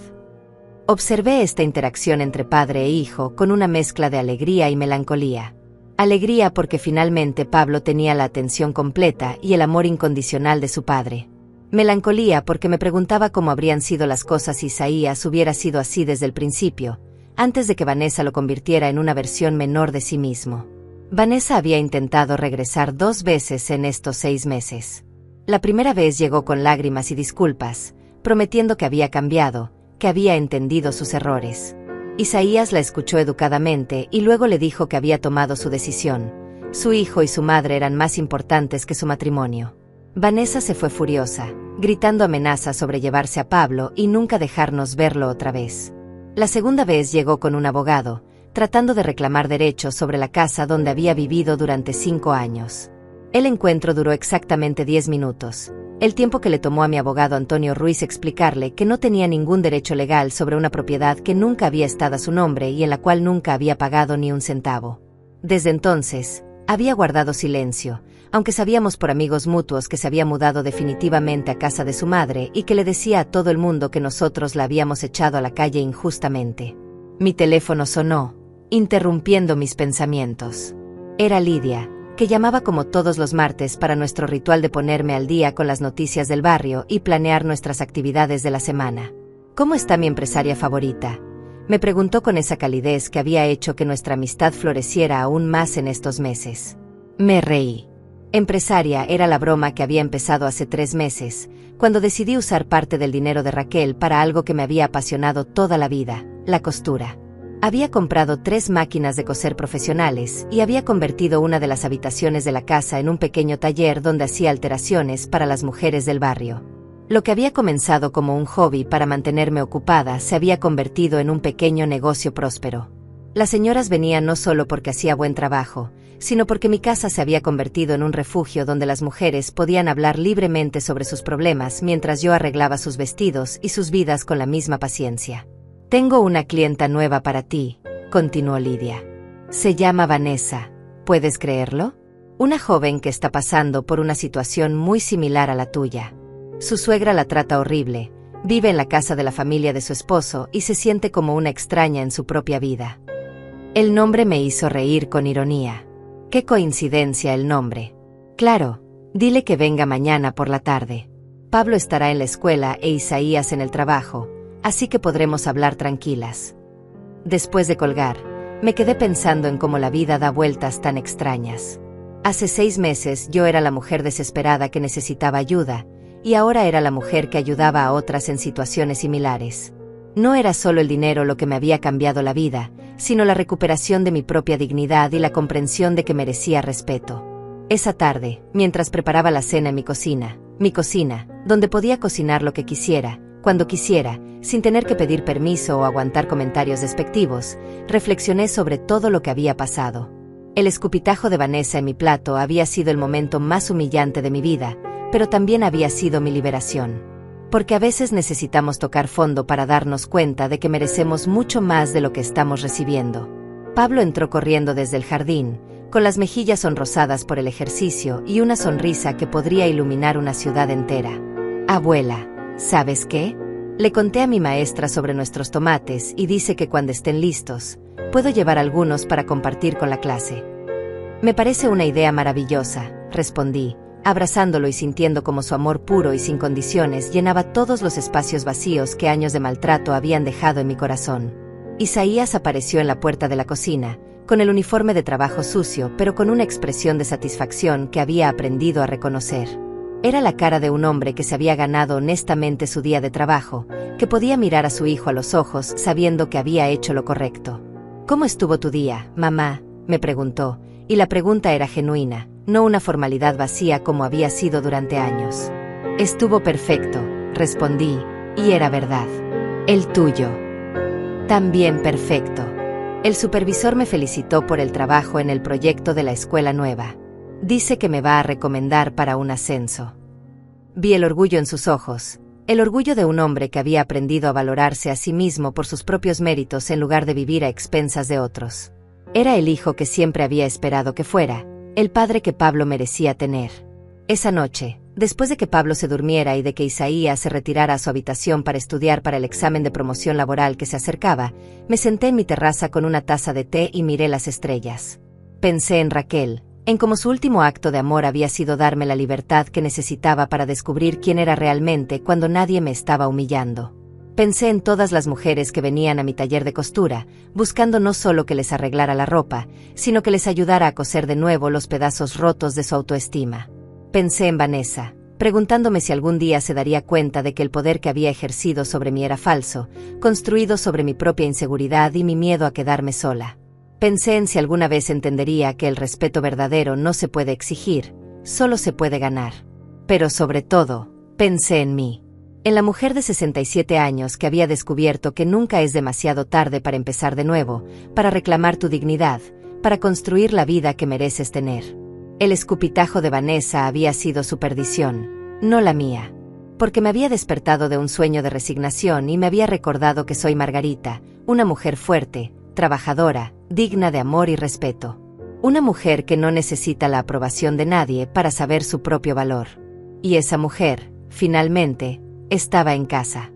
Observé esta interacción entre padre e hijo con una mezcla de alegría y melancolía. Alegría porque finalmente Pablo tenía la atención completa y el amor incondicional de su padre. Melancolía porque me preguntaba cómo habrían sido las cosas si Isaías hubiera sido así desde el principio, antes de que Vanessa lo convirtiera en una versión menor de sí mismo. Vanessa había intentado regresar 2 veces en estos 6 meses. La primera vez llegó con lágrimas y disculpas, prometiendo que había cambiado, que había entendido sus errores. Isaías la escuchó educadamente y luego le dijo que había tomado su decisión. Su hijo y su madre eran más importantes que su matrimonio. Vanessa se fue furiosa, gritando amenazas sobre llevarse a Pablo y nunca dejarnos verlo otra vez. La segunda vez llegó con un abogado, tratando de reclamar derechos sobre la casa donde había vivido durante 5 años. El encuentro duró exactamente 10 minutos, el tiempo que le tomó a mi abogado Antonio Ruiz explicarle que no tenía ningún derecho legal sobre una propiedad que nunca había estado a su nombre y en la cual nunca había pagado ni un centavo. Desde entonces, había guardado silencio, aunque sabíamos por amigos mutuos que se había mudado definitivamente a casa de su madre y que le decía a todo el mundo que nosotros la habíamos echado a la calle injustamente. Mi teléfono sonó, interrumpiendo mis pensamientos. Era Lidia, que llamaba como todos los martes para nuestro ritual de ponerme al día con las noticias del barrio y planear nuestras actividades de la semana. ¿Cómo está mi empresaria favorita?, me preguntó con esa calidez que había hecho que nuestra amistad floreciera aún más en estos meses. Me reí. Empresaria era la broma que había empezado hace 3 meses, cuando decidí usar parte del dinero de Raquel para algo que me había apasionado toda la vida, la costura. Había comprado 3 máquinas de coser profesionales y había convertido una de las habitaciones de la casa en un pequeño taller donde hacía alteraciones para las mujeres del barrio. Lo que había comenzado como un hobby para mantenerme ocupada se había convertido en un pequeño negocio próspero. Las señoras venían no solo porque hacía buen trabajo, sino porque mi casa se había convertido en un refugio donde las mujeres podían hablar libremente sobre sus problemas mientras yo arreglaba sus vestidos y sus vidas con la misma paciencia. Tengo una clienta nueva para ti, continuó Lidia. Se llama Vanessa, ¿puedes creerlo? Una joven que está pasando por una situación muy similar a la tuya. Su suegra la trata horrible, vive en la casa de la familia de su esposo y se siente como una extraña en su propia vida. El nombre me hizo reír con ironía. ¡Qué coincidencia el nombre! Claro, dile que venga mañana por la tarde. Pablo estará en la escuela e Isaías en el trabajo, así que podremos hablar tranquilas. Después de colgar, me quedé pensando en cómo la vida da vueltas tan extrañas. Hace 6 meses yo era la mujer desesperada que necesitaba ayuda, y ahora era la mujer que ayudaba a otras en situaciones similares. No era solo el dinero lo que me había cambiado la vida, sino la recuperación de mi propia dignidad y la comprensión de que merecía respeto. Esa tarde, mientras preparaba la cena en mi cocina, donde podía cocinar lo que quisiera, cuando quisiera, sin tener que pedir permiso o aguantar comentarios despectivos, reflexioné sobre todo lo que había pasado. El escupitajo de Vanessa en mi plato había sido el momento más humillante de mi vida, pero también había sido mi liberación. Porque a veces necesitamos tocar fondo para darnos cuenta de que merecemos mucho más de lo que estamos recibiendo. Pablo entró corriendo desde el jardín, con las mejillas sonrosadas por el ejercicio y una sonrisa que podría iluminar una ciudad entera. Abuela, ¿sabes qué? Le conté a mi maestra sobre nuestros tomates y dice que cuando estén listos, puedo llevar algunos para compartir con la clase. Me parece una idea maravillosa, respondí, abrazándolo y sintiendo como su amor puro y sin condiciones llenaba todos los espacios vacíos que años de maltrato habían dejado en mi corazón. Isaías apareció en la puerta de la cocina, con el uniforme de trabajo sucio pero con una expresión de satisfacción que había aprendido a reconocer. Era la cara de un hombre que se había ganado honestamente su día de trabajo, que podía mirar a su hijo a los ojos sabiendo que había hecho lo correcto. ¿Cómo estuvo tu día, mamá?, me preguntó, y la pregunta era genuina, no una formalidad vacía como había sido durante años. Estuvo perfecto, respondí, y era verdad. El tuyo. También perfecto. El supervisor me felicitó por el trabajo en el proyecto de la escuela nueva. Dice que me va a recomendar para un ascenso. Vi el orgullo en sus ojos, El orgullo de un hombre que había aprendido a valorarse a sí mismo por sus propios méritos en lugar de vivir a expensas de otros. Era el hijo que siempre había esperado que fuera, el padre que Pablo merecía tener. Esa noche, después de que Pablo se durmiera y de que Isaías se retirara a su habitación para estudiar para el examen de promoción laboral que se acercaba, me senté en mi terraza con una taza de té y miré las estrellas. Pensé en Raquel, en cómo su último acto de amor había sido darme la libertad que necesitaba para descubrir quién era realmente cuando nadie me estaba humillando. Pensé en todas las mujeres que venían a mi taller de costura, buscando no solo que les arreglara la ropa, sino que les ayudara a coser de nuevo los pedazos rotos de su autoestima. Pensé en Vanessa, preguntándome si algún día se daría cuenta de que el poder que había ejercido sobre mí era falso, construido sobre mi propia inseguridad y mi miedo a quedarme sola. Pensé en si alguna vez entendería que el respeto verdadero no se puede exigir, solo se puede ganar. Pero sobre todo, pensé en mí. En la mujer de 67 años que había descubierto que nunca es demasiado tarde para empezar de nuevo, para reclamar tu dignidad, para construir la vida que mereces tener. El escupitajo de Vanessa había sido su perdición, no la mía. Porque me había despertado de un sueño de resignación y me había recordado que soy Margarita, una mujer fuerte, trabajadora, digna de amor y respeto. Una mujer que no necesita la aprobación de nadie para saber su propio valor. Y esa mujer, finalmente, estaba en casa.